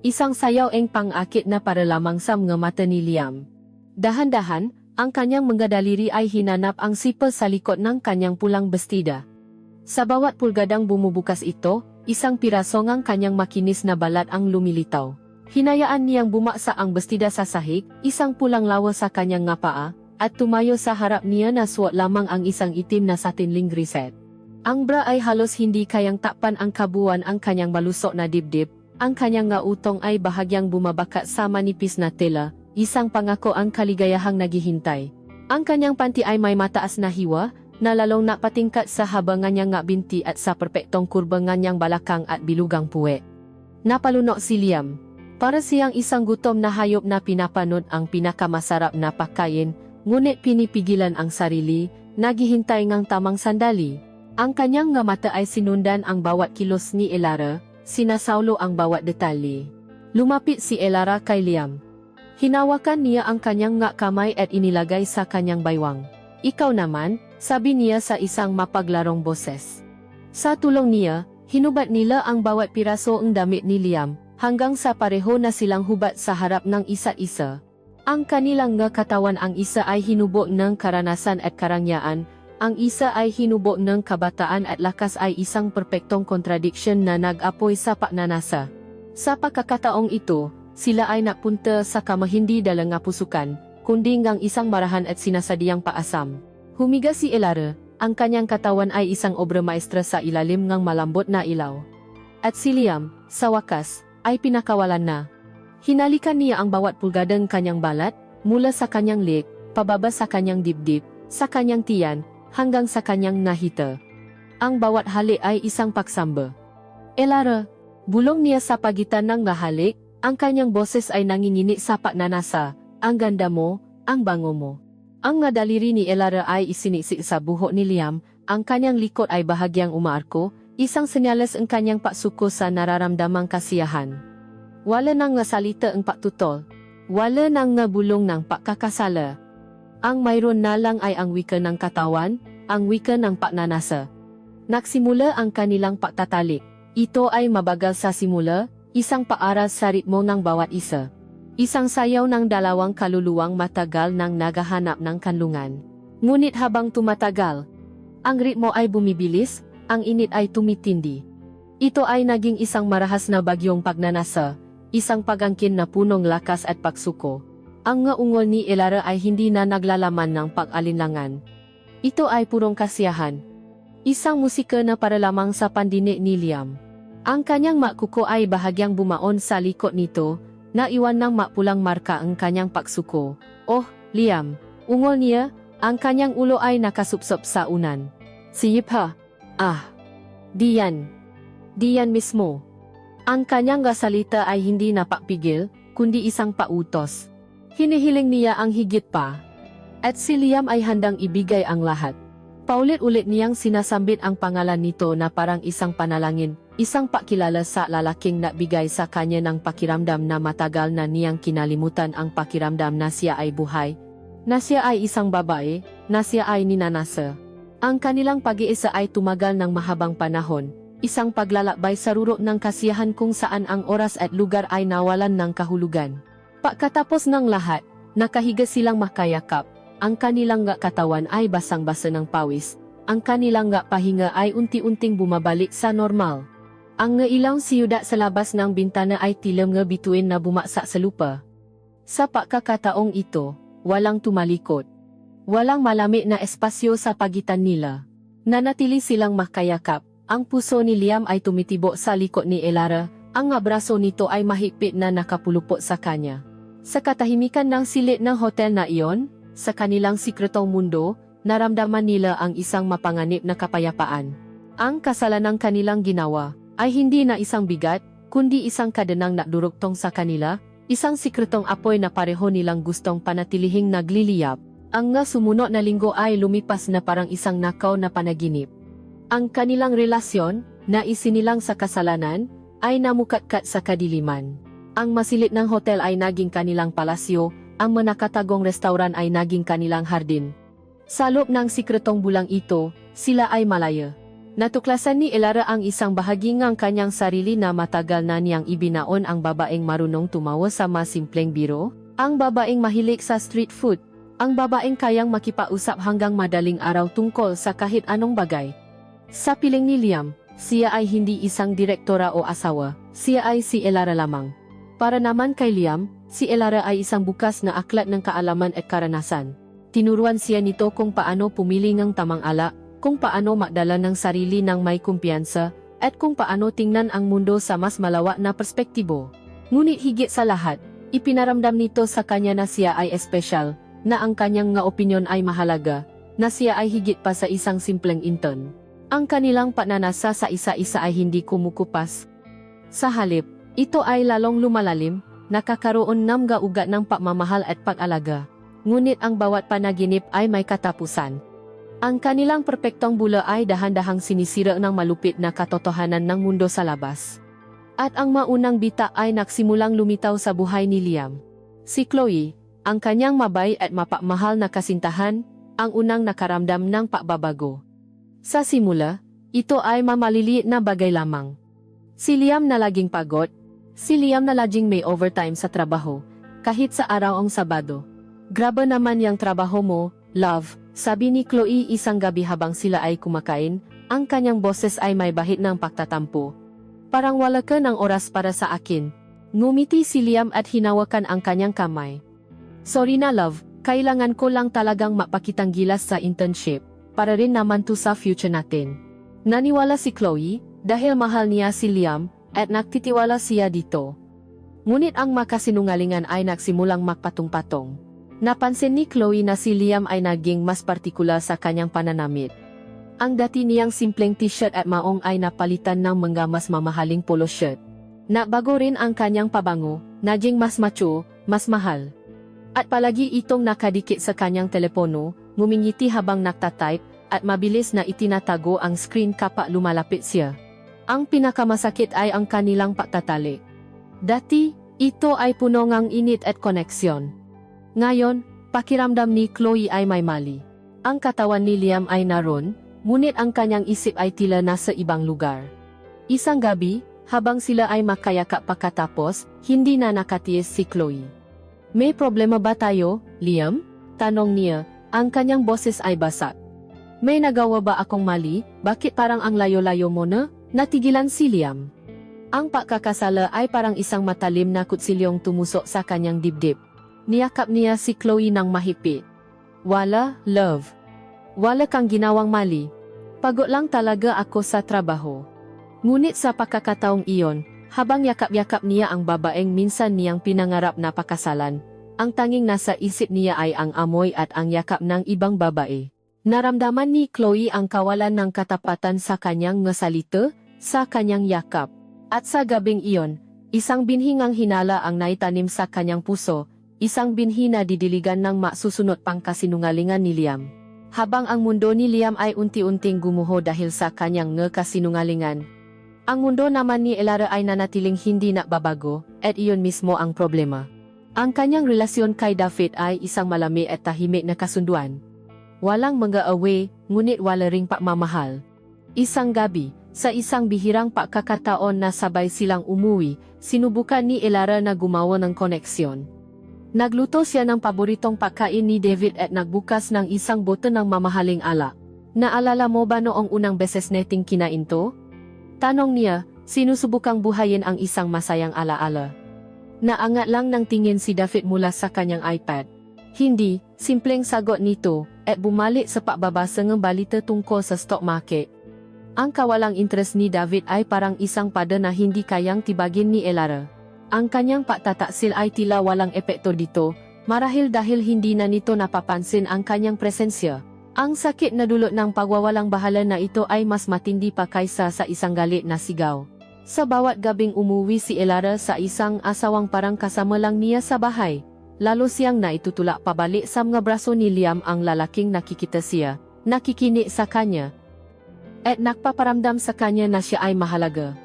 Isang sayaw ang pang-akit na para lamang sa mga mata ni Liam. Dahan-dahan, ang kanyang mga daliri ay hinanap ang sipal sa likod ng kanyang pulang bestida. Sa bawat pulgadang bumubukas ito, isang piraso ng kanyang makinis na balat ang lumilitaw. Hinayaan niyang bumaksa ang bestida sa sahig, isang pulang lawa sa kanyang paa, at tumayo sa harap niya na suot lamang ang isang itim na satinling grisette. Ang bra ay halos hindi kayang takpan ang kabuuan ang kanyang malusok na dibdib. Ang kanyang utong ay bahagyang bumabaka sa manipis na tela, isang pangako ang kaligayahang naghihintay. Ang kanyang panty ay may mataas na hiwa, na lalong napatingkat sa haba ng kanyang binti at sa perpektong kurba ng kanyang balakang at bilugang puwet. Napalunok si Liam. Para siyang isang gutom na hayop na pinapanood ang pinakamasarap na pagkain, ngunit pinipigilan ang sarili, naghihintay ng tamang sandali. Ang kanyang mata ay sinundan ang bawat kilos ni Elara, sinasaulo ang bawat detalye. Lumapit si Elara kay Liam. Hinawakan niya ang kanyang kamay at inilagay sa kanyang baywang. Ikaw naman, sabi niya sa isang mapaglarong boses. Sa tulong niya, hinubad nila ang bawat piraso ng damit ni Liam, hanggang sa pareho na silang hubad sa harap ng isa't isa. Ang kanilang katawan, ang isa ay hinubo ng karanasan at karangyaan, ang isa ay hinubo ng kabataan at lakas, ay isang perpektong contradiction na nag-apoy sa pagnanasa. Sa pagkakataong ito, sila ay napunta sa kamahindi dalang pusukan, kundi ngang isang marahan at sinasadyang paasam. Humiga si Elara, ang kanyang katawan ay isang obra maestra sa ilalim ng malambot na ilaw. At si Liam, sa wakas, ay pinakawalan na. Hinalikan niya ang bawat pulgadang kanyang balat, mula sa kanyang leg, pababa sa kanyang dibdib, sa kanyang tiyan, hanggang sa kanyang nahita. Ang bawat halik ay isang pagsamba. Elara, bulong niya sa pagitan ng halik, ang kanyang boses ay nanginginig sa pagnanasa, ang ganda mo, ang bango mo. Ang daliri ni Elara ay isinisik sa buhok ni Liam, ang kanyang likod ay bahagyang umaarko, isang senyales ang kanyang pagsuko sa nararamdamang kasiyahan. Wala nang salita ang pagtutol, wala nang bulong ng pagkakasala. Ang mayroon na lang ay ang wika ng katawan, ang wika ng pagnanasa. Nagsimula ang kanilang pagtatalik. Ito ay mabagal sa simula, isang paaral sa ritmo ng bawat isa. Isang sayaw ng dalawang kaluluwang matagal nang naghahanap ng kanlungan. Ngunit habang tumatagal, ang ritmo ay bumibilis, ang init ay tumitindi. Ito ay naging isang marahas na bagyong pagnanasa, isang pagangkin na punong lakas at pagsuko. Ang ungol ni Elara ay hindi na naglalaman ng pag-alinlangan. Ito ay purong kasiyahan. Isang musika na para lamang sa pandinig ni Liam. Ang kanyang makkuko ay bahagyang bumaon sa likod nito, naiwan ng mapulang marka ang kanyang paksuko. Oh, Liam, ungol niya, ang kanyang ulo ay nakasupsop sa unan. Siyip ha? Ah, diyan. Diyan mismo. Ang kanyang gasalita ay hindi napakpigil, kundi isang pautos. Hinihiling niya ang higit pa. At si Liam ay handang ibigay ang lahat. Paulit-ulit niyang sinasambit ang pangalan nito na parang isang panalangin, isang pakilala sa lalaking nagbigay sa kanya ng pakiramdam na matagal na niyang kinalimutan ang pakiramdam na siya ay buhay, na siya ay isang babae, na siya ay ninanasa. Ang kanilang pag-iisa ay tumagal ng mahabang panahon, isang paglalakbay sa rurok ng kasiyahan kung saan ang oras at lugar ay nawalan ng kahulugan. Pagkatapos ng lahat, nakahiga silang makayakap. Ang kanilang katawan ay basang-basa ng pawis, ang kanilang pahinga ay unti-unting bumabalik sa normal. Ang ngailang siyuda sa labas ng bintana ay tila bituin na bumaksa sa lupa. Sa pagkakataong ito, walang tumalikod. Walang malamig na espasyo sa pagitan nila. Nanatili silang makayakap, ang puso ni Liam ay tumitibo sa likod ni Elara, ang braso nito ay mahigpit na nakapulupot sa kanya. Sa katahimikan ng silid ng hotel na iyon, sa kanilang sikretong mundo, naramdaman nila ang isang mapanganib na kapayapaan. Ang kasalanang kanilang ginawa ay hindi na isang bigat, kundi isang kadenang nakdurugtong sa kanila, isang sikretong apoy na pareho nilang gustong panatilihing nagliliyab. Ang sumunod na linggo ay lumipas na parang isang nakaw na panaginip. Ang kanilang relasyon, na isinilang sa kasalanan, ay namukatkat sa kadiliman. Ang masilid ng hotel ay naging kanilang palasyo, ang manakatagong restauran ay naging kanilang hardin. Sa loob ng sikretong bulang ito, sila ay malaya. Natuklasan ni Elara ang isang bahagi ng kanyang sarili na matagal na niyang ibinaon, ang babaeng marunong tumawa sa masimpleng biro, ang babaeng mahilig sa street food, ang babaeng kayang makipausap hanggang madaling araw tungkol sa kahit anong bagay. Sa piling ni Liam, siya ay hindi isang direktora o asawa, siya ay si Elara lamang. Para naman kay Liam, si Elara ay isang bukas na aklat ng kaalaman at karanasan. Tinuruan siya nito kung paano pumili ng tamang ala, kung paano magdala ng sarili ng may kumpiyansa, at kung paano tingnan ang mundo sa mas malawak na perspektibo. Ngunit higit sa lahat, ipinaramdam nito sa kanya na siya ay espesyal, na ang kanyang opinyon ay mahalaga, na siya ay higit pa sa isang simpleng intern. Ang kanilang pananasa sa isa-isa ay hindi kumukupas. Sa halip, ito ay lalong lumalalim, nakakaroon ng gaugat ng pagmamahal at pag-alaga. Ngunit ang bawat panaginip ay may katapusan. Ang kanilang perpektong bula ay dahan-dahang sinisira ng malupit na katotohanan ng mundo sa labas. At ang maunang bita ay nagsimulang lumitaw sa buhay ni Liam. Si Chloe, ang kanyang mabay at mapagmahal na kasintahan, ang unang nakaramdam ng pagbabago. Sa simula, ito ay mamaliliit na bagay lamang. Si Liam na laging pagod, si Liam na laging may overtime sa trabaho, kahit sa araw ang Sabado. Grabe naman yung trabaho mo, love, sabi ni Chloe isang gabi habang sila ay kumakain, ang kanyang boses ay may bahid ng pagtatampo. Parang wala ka ng oras para sa akin. Ngumiti si Liam at hinawakan ang kanyang kamay. Sorry na love, kailangan ko lang talagang mapakitang gilas sa internship, para rin naman to sa future natin. Naniwala si Chloe, dahil mahal niya si Liam, at nagtitiwala siya dito. Ngunit ang makasinungalingan ay nagsimulang magpatong-patong. Napansin ni Chloe na si Liam ay naging mas partikular sa kanyang pananamit. Ang dati niyang simpleng t-shirt at maong ay napalitan ng mga mas mamahaling polo shirt. Nabago rin ang kanyang pabango, naging mas macho, mas mahal. At palagi itong nakadikit sa kanyang telepono, ngumingiti habang nagtatype, at mabilis na itinatago ang screen kapag lumalapit siya. Ang pinakamasakit ay ang kanilang pagtatali. Dati, ito ay puno ngang init at koneksyon. Ngayon, pakiramdam ni Chloe ay may mali. Ang katawan ni Liam ay naroon, ngunit ang kanyang isip ay tila nasa ibang lugar. Isang gabi, habang sila ay makayakap pagkatapos, hindi na nakatiis si Chloe. May problema ba tayo, Liam? Tanong niya, ang kanyang boses ay basak. May nagawa ba akong mali? Bakit parang ang layo-layo mo na? Natigilan si Liam. Ang pagkakasala ay parang isang matalim na kutsilyong tumusok sa kanyang dibdib. Niyakap niya si Chloe ng mahigpit. Wala, love. Wala kang ginawang mali. Pagod lang talaga ako sa trabaho. Ngunit sa pagkakataong iyon, habang yakap-yakap niya ang babaeng minsan niyang pinangarap na pakasalan, ang tanging nasa isip niya ay ang amoy at ang yakap ng ibang babae. Naramdaman ni Chloe ang kawalan ng katapatan sa kanyang ngasalita, sa kanyang yakap. At sa gabing iyon, isang binhingang hinala ang naitanim sa kanyang puso, isang binhi na didiligan ng masusunod pang kasinungalingan ni Liam. Habang ang mundo ni Liam ay unti-unting gumuho dahil sa kanyang kasinungalingan, ang mundo naman ni Elara ay nanatiling hindi nababago, at iyon mismo ang problema. Ang kanyang relasyon kay David ay isang malami at tahimik na kasunduan. Walang mag-aaway, ngunit wala ring pagmamahal. Isang gabi, sa isang bihirang pagkakataon na sabay silang umuwi, sinubukan ni Elara na gumawa ng koneksyon. Nagluto siya ng paboritong pagkain ni David at nagbukas ng isang bote ng mamahaling alak. Naalala mo ba noong unang beses nating kinain to? Tanong niya, sinusubukang buhayin ang isang masayang alaala. Naangat lang ng tingin si David mula sa kanyang iPad. Hindi, simpleng sagot nito, at bumalik sa pagbabasa ng balita tungkol sa stock market. Ang kawalang interes ni David ay parang isang pada na hindi kayang tibagin ni Elara. Ang kanyang pagtataksil ay tila walang epekto dito, marahil dahil hindi na nito napapansin ang kanyang presensya. Ang sakit na dulot ng pagwawalang bahala na ito ay mas matindi pa kaysa sa isang galit na sigaw. Sa bawat gabing umuwi si Elara sa isang asawang parang kasama lang niya sa bahay, lalo siyang naitutulak pabalik sa mga braso ni Liam ang lalaking nakikita siya, nakikinig sa kanya, at nagpaparamdam sa kanya na siya ay mahalaga.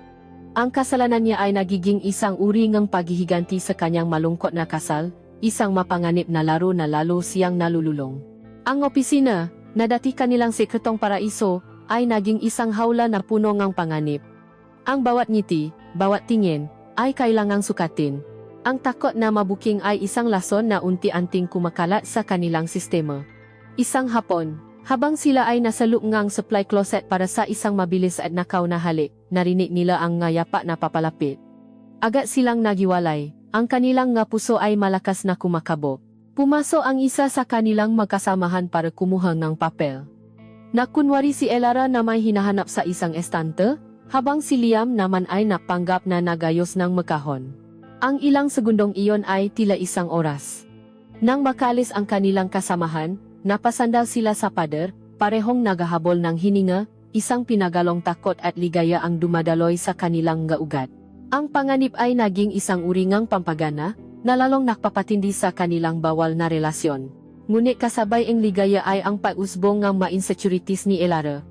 Ang kasalanan niya ay nagiging isang uri ng paghihiganti sa kanyang malungkot na kasal, isang mapanganib na laro na lalo siyang nalululong. Ang opisina, na dati kanilang sekretong paraiso, ay naging isang hawla na puno ng panganib. Ang bawat ngiti, bawat tingin, ay kailangang sukatin. Ang takot na mabuking ay isang lason na unti-unting kumakalat sa kanilang sistema. Isang hapon, habang sila ay nasa loob supply closet para sa isang mabilis at nakaw na halik, narinig nila ang ngayapa na papalapit. Agad silang nagiwalay, ang kanilang nga puso ay malakas na kumakabog. Pumasok ang isa sa kanilang magkasamahan para kumuha ng papel. Nakunwari si Elara na may hinahanap sa isang estante, habang si Liam naman ay napanggap na nagayos ng makahon. Ang ilang segundong iyon ay tila isang oras. Nang makalis ang kanilang kasamahan, napasandal sila sa pader, parehong nagahabol ng hininga, isang pinagalong takot at ligaya ang dumadaloy sa kanilang gaugat. Ang panganib ay naging isang uri ng pampagana, na lalong nakpapatindi sa kanilang bawal na relasyon. Ngunit kasabay ang ligaya ay ang pag-usbong ng ma-insecurities ni Elara.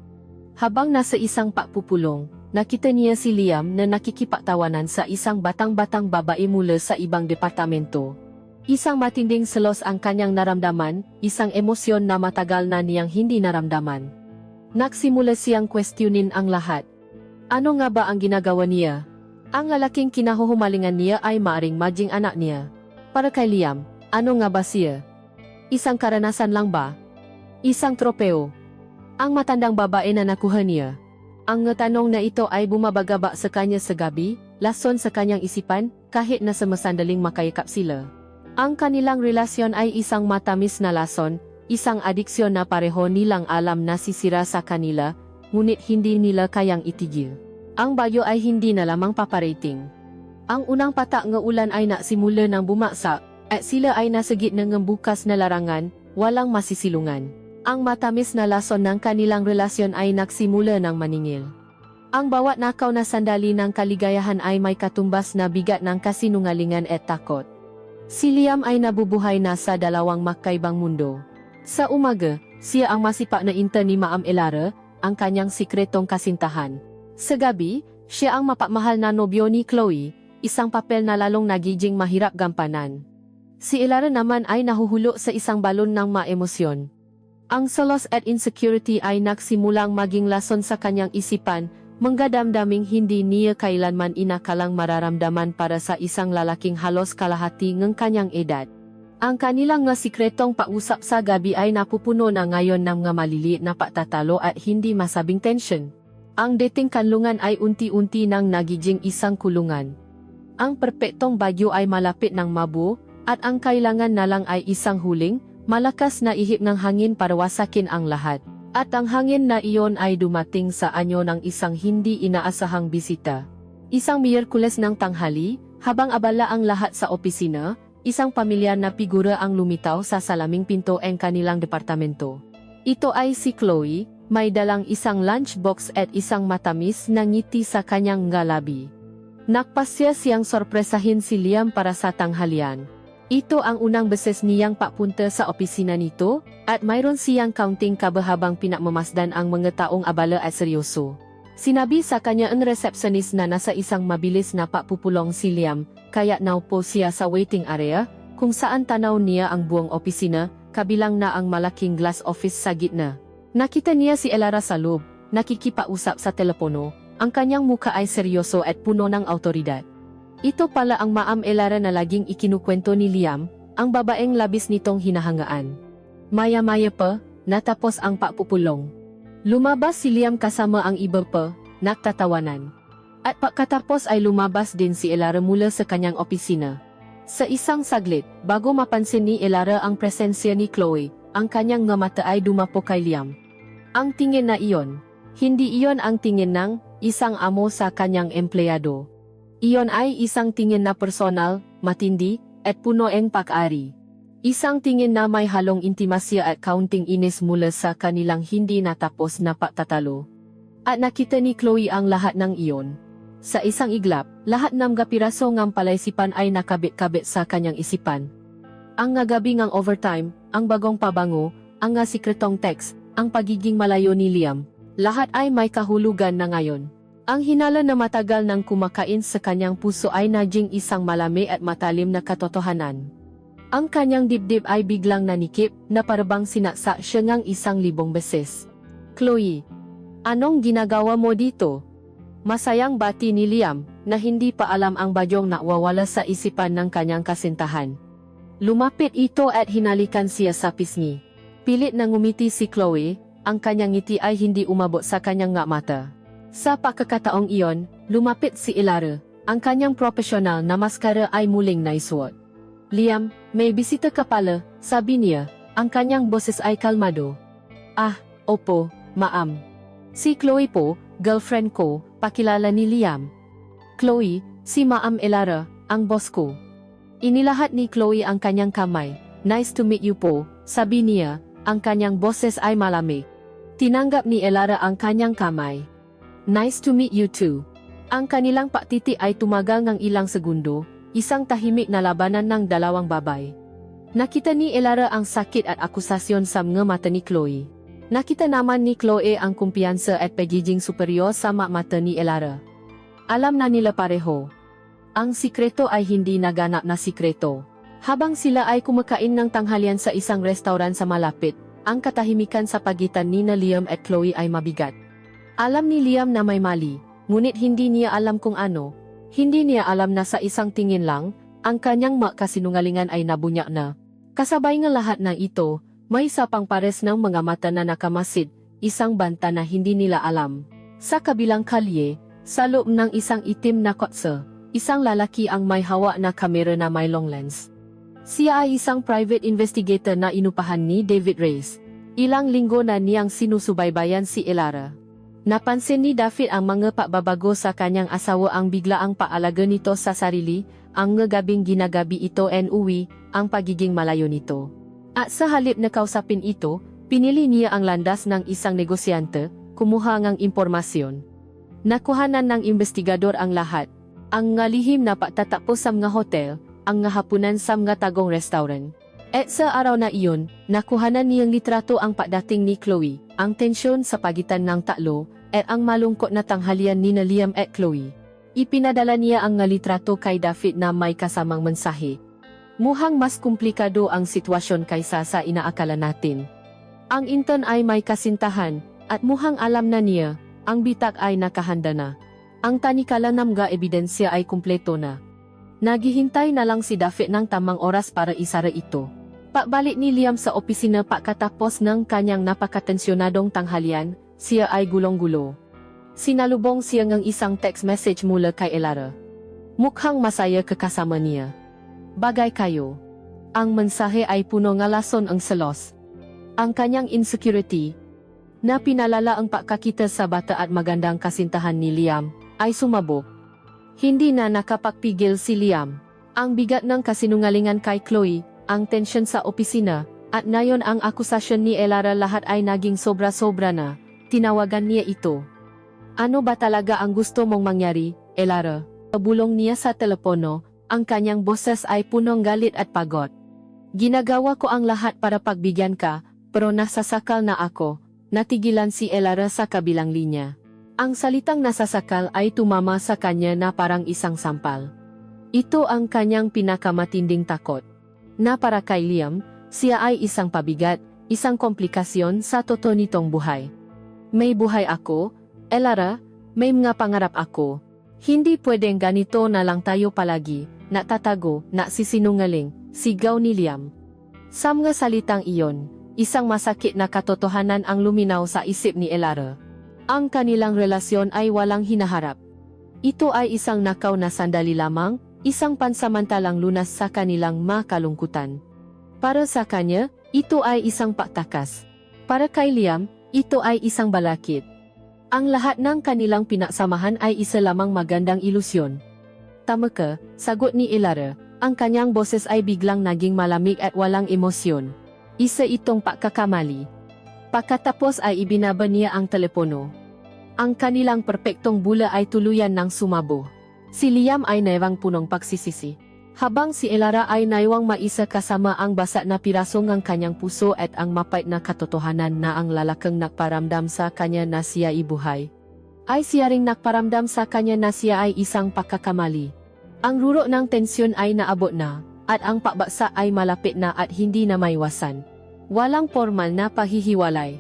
Habang nasa isang pagpupulong, nakita niya si Liam na nakikipagtawanan sa isang batang-batang babae mula sa ibang departamento. Isang matinding selos ang kanyang naramdaman, isang emosyon na matagal na niyang hindi naramdaman. Nagsimula siyang questionin ang lahat. Ano nga ba ang ginagawa niya? Ang lalaking kinahuhumalingan niya ay maaring maging anak niya. Para kay Liam, ano nga ba siya? Isang karanasan lang ba? Isang tropeo? Ang matandang babae na nakuha niya. Ang tanong na ito ay bumabagaba sa kanya sa gabi, lason sa kanyang isipan, kahit na sa masandaling makayakap sila. Ang kanilang relasyon ay isang matamis na lason, isang adiksyon na pareho nilang alam na sisira sa kanila, ngunit hindi nila kayang itigil. Ang bagyo ay hindi na lamang paparating. Ang unang patak ng ulan ay nasimula ng bumaksak, at sila ay nasa gitna ng bukas na larangan, walang masisilungan. Ang matamis na lason ng kanilang relasyon ay nagsimula ng maningil. Ang bawat nakaw na sandali ng kaligayahan ay may katumbas na bigat ng kasinungalingan at takot. Si Liam ay nabubuhay na sa dalawang magkaibang mundo. Sa umaga, siya ang masipak na inta ni Ma'am Elara, ang kanyang sikretong kasintahan. Sa gabi, siya ang mapagmahal na nobyo ni Chloe, isang papel na lalong nagiging mahirap gampanan. Si Elara naman ay nahuhulo sa isang balon ng maemosyon. Ang selos at insecurity ay nagsimulang maging lason sa kanyang isipan, manggadamdaming hindi niya kailanman inakalang mararamdaman para sa isang lalaking halos kalahati ng kanyang edad. Ang kanilang nga sikretong pausap sa gabi ay napupuno na ngayon ng mga maliliit na pagtatalo at hindi masabing tension. Ang dating kanlungan ay unti-unti nang nagiging isang kulungan. Ang perpektong bagyo ay malapit ng mabuo, at ang kailangan na lang ay isang huling, malakas na ihip ng hangin para wasakin ang lahat. At ang hangin na iyon ay dumating sa anyo ng isang hindi inaasahang bisita. Isang Miyerkules ng tanghali, habang abala ang lahat sa opisina, isang pamilyar na figura ang lumitaw sa salaming pinto ng kanilang departamento. Ito ay si Chloe, may dalang isang lunchbox at isang matamis na ngiti sa kanyang ngalabi. Nakpasya siyang sorpresahin si Liam para sa tanghalian. Ito ang unang beses niyang papunta sa opisina nito, at mayroon siyang kaunting kaba habang pinakmamasdan ang mga taong abala at seryoso. Sinabi sa kanya ang receptionist na nasa isang mabilis na papupulong si Liam, kaya naupo siya sa waiting area, kung saan tanaw niya ang buong opisina, kabilang na ang malaking glass office sa gitna. Nakita niya si Elara sa loob, nakikipausap sa telepono, ang kanyang muka ay seryoso at puno ng autoridad. Ito pala ang Ma'am Elara na laging ikinukwento ni Liam, ang babaeng labis nitong hinahangaan. Maya-maya pa, natapos ang papupulong. Lumabas si Liam kasama ang iba pa, nagtatawanan. At pagkatapos ay lumabas din si Elara mula sa kanyang opisina. Sa isang saglit, bago mapansin ni Elara ang presensya ni Chloe, ang kanyang nga mata ay dumapo kay Liam. Ang tingin na iyon, hindi iyon ang tingin ng isang amo sa kanyang empleyado. Iyon ay isang tingin na personal, matindi, at puno ng pag-ari. Isang tingin na may halong intimasya at kaunting inis mula sa kanilang hindi natapos na pagtatalo. At nakita ni Chloe ang lahat ng iyon. Sa isang iglap, lahat ng gapiraso ng palaisipan ay nakabit-kabit sa kanyang isipan. Ang nga gabi ng overtime, ang bagong pabango, ang nga sikretong text, ang pagiging malayo ni Liam, lahat ay may kahulugan na ngayon. Ang hinala na matagal nang kumakain sa kanyang puso ay naging isang malami at matalim na katotohanan. Ang kanyang dibdib ay biglang nanikip na parabang sinaksa siya ng 1,000 beses. Chloe, anong ginagawa mo dito? Masayang bati ni Liam na hindi pa alam ang badyong nawawala sa isipan ng kanyang kasintahan. Lumapit ito at hinalikan siya sa pisngi. Pilit na ngumiti si Chloe, ang kanyang ngiti ay hindi umabot sa kanyang nga mata. Sa pagkakataong iyon, lumapit si Elara, ang kanyang profesional na maskara ay muling naisuot. Liam, may bisita ka pala, sabi niya, ang kanyang boses ay kalmado. Ah, opo, ma'am. Si Chloe po, girlfriend ko, pakilala ni Liam. Chloe, si Ma'am Elara, ang boss ko. Inilahat ni Chloe ang kanyang kamay. Nice to meet you po, sabi niya, ang kanyang boses ay malamig. Tinanggap ni Elara ang kanyang kamay. Nice to meet you too. Ang kanilang paktiti ay tumagal ng ilang segundo, isang tahimik na labanan ng dalawang babay. Nakita ni Elara ang sakit at akusasyon sa mga mata ni Chloe. Nakita naman ni Chloe ang kumpiyansa at pagiging superior sa mata ni Elara. Alam na nila pareho. Ang sikreto ay hindi naganap na sikreto. Habang sila ay kumakain ng tanghalian sa isang restaurant sa malapit, ang katahimikan sa pagitan ni Liam at Chloe ay mabigat. Alam ni Liam na may mali, ngunit hindi niya alam kung ano. Hindi niya alam na sa isang tingin lang, ang kanyang kasinungalingan ay nabunyak na. Kasabay ng lahat ng ito, may isa pang pares ng mga mata na nakamasid, isang banta na hindi nila alam. Sa kabilang kalye, sa loob ng isang itim na kotse, isang lalaki ang may hawak na kamera na may long lens. Siya ay isang private investigator na inupahan ni David Reyes. Ilang linggo na niyang sinusubaybayan si Elara. Napansin ni David ang mga pagbabago sa kanyang asawa, ang biglaang paalaga nito sa sarili, ang ngagabing ginagabi ito and uwi, ang pagiging malayo nito. At sa halip na kausapin ito, pinili niya ang landas ng isang negosyante, kumuha ng impormasyon. Nakuhanan ng investigador ang lahat, ang ngalihim na pagtatapos sa mga hotel, ang nga hapunan sa mga tagong restaurant. At sa araw na iyon, nakuhanan niyang litrato ang pagdating ni Chloe, ang tensyon sa pagitan ng tatlo, at ang malungkot na tanghalian ni Liam at Chloe. Ipinadala niya ang nga litrato kay David na may kasamang mensahe. Mukhang mas komplikado ang sitwasyon kaysa sa inaakala natin. Ang intern ay may kasintahan, at mukhang alam na niya, ang bitak ay nakahanda na. Ang tanikala ng mga ebidensya ay kumpleto na. Naghihintay na lang si David ng tamang oras para isara ito. Pagbalik ni Liam sa opisina pagkatapos ng kanyang napakatensyonadong tanghalian, siya ay gulong-gulo. Sinalubong siya ng isang text message mula kay Elara. Mukhang masaya kasama niya. Bagay kayo. Ang mensahe ay puno ng lason ang selos. Ang kanyang insecurity. Na pinalala ang pagkakita sa bata at magandang kasintahan ni Liam, ay sumabog. Hindi na nakapagpigil si Liam. Ang bigat ng kasinungalingan kay Chloe, ang tensyon sa opisina, at ngayon ang akusasyon ni Elara lahat ay naging sobra-sobra na. Tinawagan niya ito. Ano ba talaga ang gusto mong mangyari, Elara? Pabulong niya sa telepono, ang kanyang boses ay punong galit at pagod. Ginagawa ko ang lahat para pagbigyan ka, pero nasasakal na ako. Natigilan si Elara sa kabilang linya. Ang salitang nasasakal ay tumama sa kanya na parang isang sampal. Ito ang kanyang pinakamatinding takot. Na para kay Liam, siya ay isang pabigat, isang komplikasyon sa totoo nitong buhay. May buhay ako, Elara, may mga pangarap ako. Hindi pwedeng ganito na lang tayo palagi, natatago, sisinungaling, sigaw ni Liam. Sa mga salitang iyon, isang masakit na katotohanan ang luminaw sa isip ni Elara. Ang kanilang relasyon ay walang hinaharap. Ito ay isang nakaw na sandali lamang, isang pansamantalang lunas sa kanilang makalungkutan. Para sa kanya, ito ay isang paktakas. Para kay Liam, ito ay isang balakid. Ang lahat ng kanilang pinagsamahan ay isa lamang magandang ilusyon. Tama ka, sagot ni Elara. Ang kanyang boses ay biglang naging malamig at walang emosyon. Isa itong pagkakamali. Pagkatapos ay ibinaba niya ang telepono. Ang kanilang perpektong bula ay tuluyan ng sumabo. Si Liam ay naiwang punong pagsisisi. Habang si Elara ay naiwang maisa kasama ang basa na piraso ng kanyang puso at ang mapait na katotohanan na ang lalakang nakparamdam sa kanya na siya ibuhay. Ay siya ring nakparamdam sa kanya na siya ay isang pagkakamali. Ang ruro ng tensyon ay naabot na. At ang pakbaksa ay malapit na at hindi na maiwasan. Walang formal na paghihiwalay.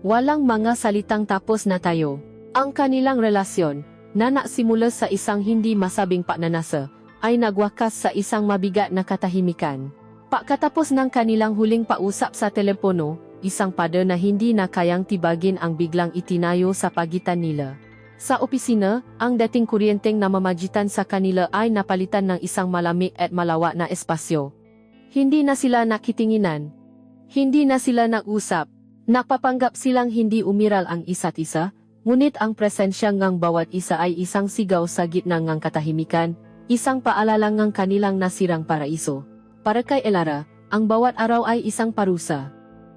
Walang mga salitang tapos na tayo. Ang kanilang relasyon, na nagsimula sa isang hindi masabing pagnanasa, ay nagwakas sa isang mabigat na katahimikan. Pagkatapos ng kanilang huling pausap sa telepono, isang pader na hindi na kayang tibagin ang biglang itinayo sa pagitan nila. Sa opisina, ang dating kuryenteng namamagitan sa kanila ay napalitan ng isang malamig at malawak na espasyo. Hindi na sila nakitinginan. Hindi na sila nag-usap. Napapanggap silang hindi umiral ang isa't isa, ngunit ang presensya ng bawat isa ay isang sigaw sa gitna ng katahimikan, isang paalala ng kanilang nasirang paraiso. Para kay Elara, ang bawat araw ay isang parusa.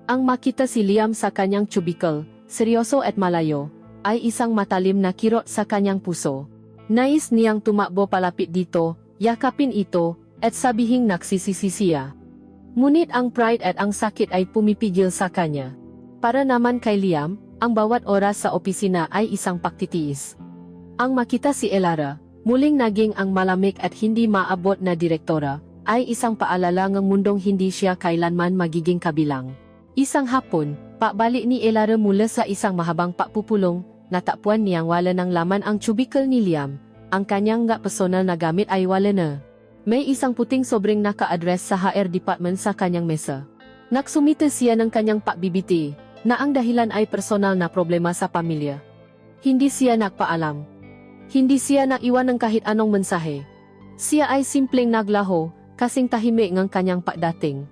Ang makita si Liam sa kanyang cubicle, seryoso at malayo, ay isang matalim na kirot sa kanyang puso. Nais niyang tumakbo palapit dito, yakapin ito, at sabihing nagsisisi siya. Ngunit ang pride at ang sakit ay pumipigil sa kanya. Para naman kay Liam, ang bawat oras sa opisina ay isang pagtitiis. Ang makita si Elara, muling naging ang malamig at hindi maabot na direktora, ay isang paalala ng mundong hindi siya kailanman magiging kabilang. Isang hapon, pabalik ni Elara mula sa isang mahabang pakpupulong, natapwan niyang wala ng laman ang cubicle ni Liam. Ang kanyang personal na gamit ay wala na. May isang puting sobrang naka-address sa HR department sa kanyang mesa. Nagsumite siya ng kanyang pakbibiti, na ang dahilan ay personal na problema sa pamilya. Hindi siya nagpaalam. Hindi siya naiwan ng kahit anong mensahe. Siya ay simpleng naglaho, kasing tahimik ng kanyang pagdating.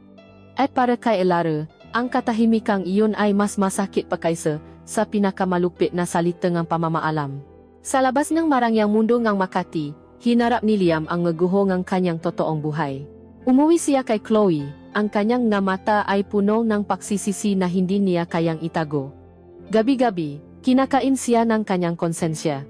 At para kay Elara, ang katahimikang iyon ay mas masakit pa kaysa sa pinakamalupit na salita ng pamamaalam. Sa labas ng marangyang mundo ng Makati, hinarap ni Liam ang naguho ng kanyang totoong buhay. Umuwi siya kay Chloe, ang kanyang nga mata ay puno ng pagsisisi na hindi niya kayang itago. Gabi-gabi, kinakain siya ng kanyang konsensya.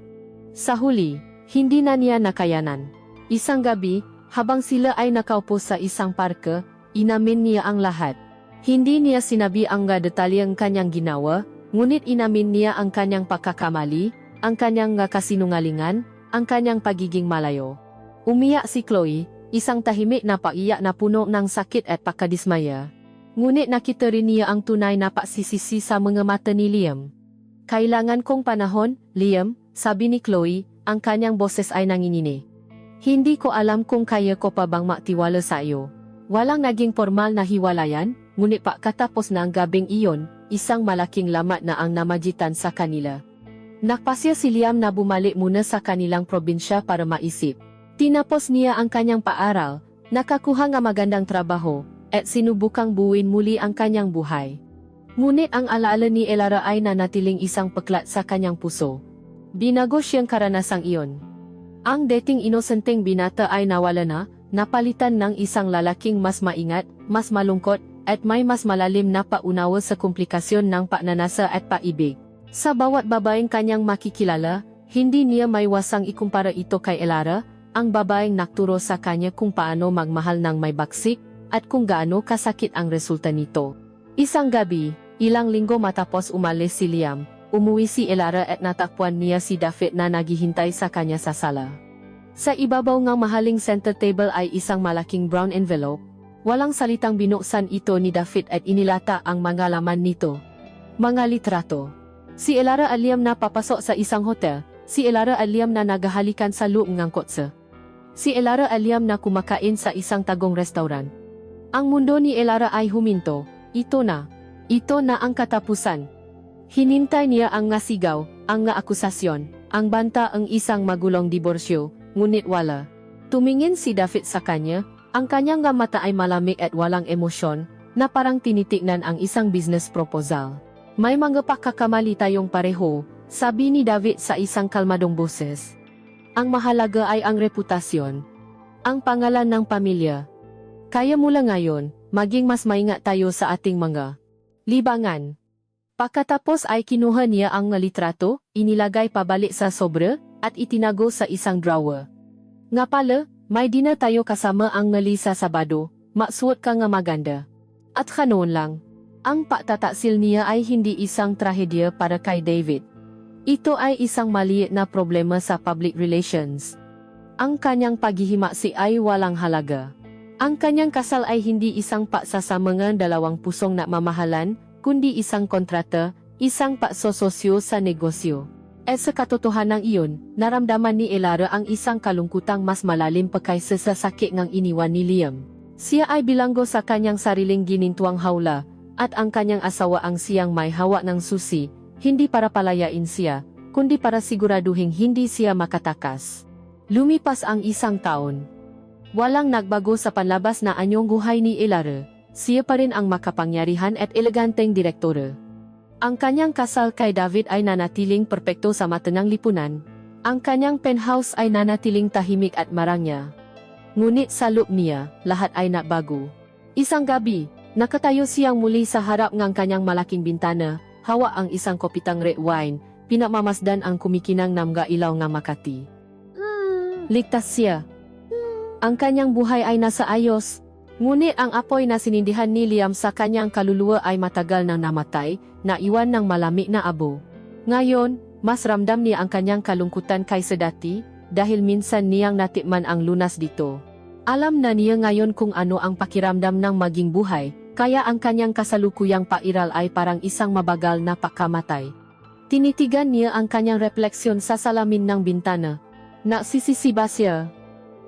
Sa huli, hindi na niya nakayanan. Isang gabi, habang sila ay nakaupo sa isang parke, inamin niya ang lahat. Hindi niya sinabi ang detalyeng kanyang ginawa, ngunit inamin niya ang kanyang pagkakamali, ang kanyang kasinungalingan, ang kanyang pagiging malayo. Umiyak si Chloe, isang tahimik na paiyak na puno ng sakit at pagkadismaya. Ngunit nakita rin niya ang tunay na pagsisisi sa mga mata ni Liam. Kailangan kong panahon, Liam, sabi ni Chloe, ang kanyang boses ay nanginginig. Hindi ko alam kung kaya ko pa bang magtiwala sa iyo. Walang naging formal na hiwalayan, ngunit pagkatapos ng gabing iyon, isang malaking lamat na ang namagitan sa kanila. Nagpasya si Liam na bumalik muna sa kanilang probinsya para maisip. Tinapos niya ang kanyang paaral, nakakuha ng magandang trabaho, at sinubukang buuin muli ang kanyang buhay. Ngunit ang alaala ni Elara ay nanatiling isang peklat sa kanyang puso. Binago siyang karanasang iyon. Ang dating inosenteng binata ay nawala na, napalitan ng isang lalaking mas maingat, mas malungkot, at may mas malalim na paunawa sa komplikasyon ng pagnanasa at paibig. Sa bawat babaeng kanyang makikilala, hindi niya maiwasang ikumpara ito kay Elara, ang babaeng nakturo sa kanya kung paano magmahal ng may baksik, at kung gaano kasakit ang resulta nito. Isang gabi, ilang linggo matapos umalis si Liam, umuwi si Elara at natakpuan niya si David na naghihintay sa kanya sa sala. Sa ibabaw ng mahaling center table ay isang malaking brown envelope. Walang salitang binuksan ito ni David at inilata ang mga laman nito. Mga litrato. Si Elara at Liam na papasok sa isang hotel, si Elara at Liam na naghahalikan sa loob ng kotse. Si Elara at Liam na kumakain sa isang tagong restaurant. Ang mundo ni Elara ay huminto, ito na ang katapusan. Hinintay niya ang ngasigaw, ang akusasyon, ang banta ang isang magulong diborsyo, ngunit wala. Tumingin si David sa kanya, ang kanyang mata ay malamig at walang emosyon, na parang tinitignan ang isang business proposal. May mga pagkakamali tayong pareho, sabi ni David sa isang kalmadong boses. Ang mahalaga ay ang reputasyon. Ang pangalan ng pamilya. Kaya mula ngayon, maging mas maingat tayo sa ating mga libangan. Pagkatapos ay kinuha niya ang litrato, inilagay pabalik sa sobre, at itinago sa isang drawer. Nga pala, may dinner tayo kasama ang ngali sa Sabado, maksuot ka nga maganda. At kanoon lang. Ang pagtataksil niya ay hindi isang trahedya para kay David. Ito ay isang maliit na problema sa public relations. Ang kanyang paghihimasi ay walang halaga. Ang kanyang kasal ay hindi isang pagsasama ng dalawang pusong nagmamahalan, kundi isang kontrata, isang pagsososyo sa negosyo. At sa katotohanan iyon, naramdaman ni Elara ang isang kalungkutang mas malalim pa kaysa sa sakit ng iniwan ni Liam. Siya ay bilanggo sa kanyang sariling ginintuang hawla, at ang kanyang asawa ang siyang may hawak ng susi, hindi para palayain siya, kundi para siguraduhing hindi siya makatakas. Lumipas ang isang taon. Walang nagbago sa panlabas na anyong buhay ni Elara, siya pa rin ang makapangyarihan at eleganteng direktora. Ang kanyang kasal kay David ay nanatiling perpekto sa mata ng lipunan. Ang kanyang penthouse ay nanatiling tahimik at marangya. Ngunit sa loob niya, lahat ay nabago. Isang gabi, nakatayo siyang muli sa harap ng kanyang malaking bintana, hawak ang isang kopitang red wine, pinamamasdan ang kumikinang namga ilaw ng Makati. Ligtas siya. Ang kanyang buhay ay nasa ayos. Ngunit ang apoy na sinindihan ni Liam sa kanyang kaluluwa ay matagal nang namatay, naiwan ng malamig na abo. Ngayon, mas ramdam niya ang kanyang kalungkutan kaysa dati, dahil minsan niyang natikman ang lunas dito. Alam na niya ngayon kung ano ang pakiramdam ng maging buhay, kaya ang kanyang kasalukuyang pairal ay parang isang mabagal na pagkamatay. Tinitigan niya ang kanyang refleksyon sa salamin ng bintana. Nagsisisi ba siya?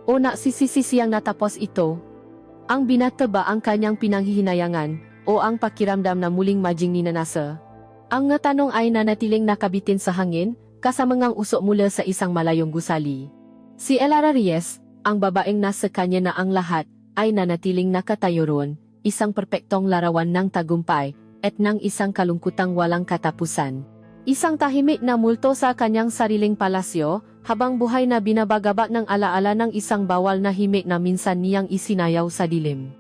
O nagsisisi siyang natapos ito? Ang binata ba ang kanyang pinanghihinayangan, o ang pakiramdam na muling maging ninanasa? Ang nga tanong ay nanatiling nakabitin sa hangin, kasama ngang usok mula sa isang malayong gusali. Si Elara Reyes, ang babaeng nasa kanya na ang lahat, ay nanatiling nakatayo roon, isang perpektong larawan ng tagumpay, at ng isang kalungkutang walang katapusan. Isang tahimik na multo sa kanyang sariling palasyo, habang buhay na binabagabak ng alaala ng isang bawal na himik na minsan niyang isinayaw sa dilim.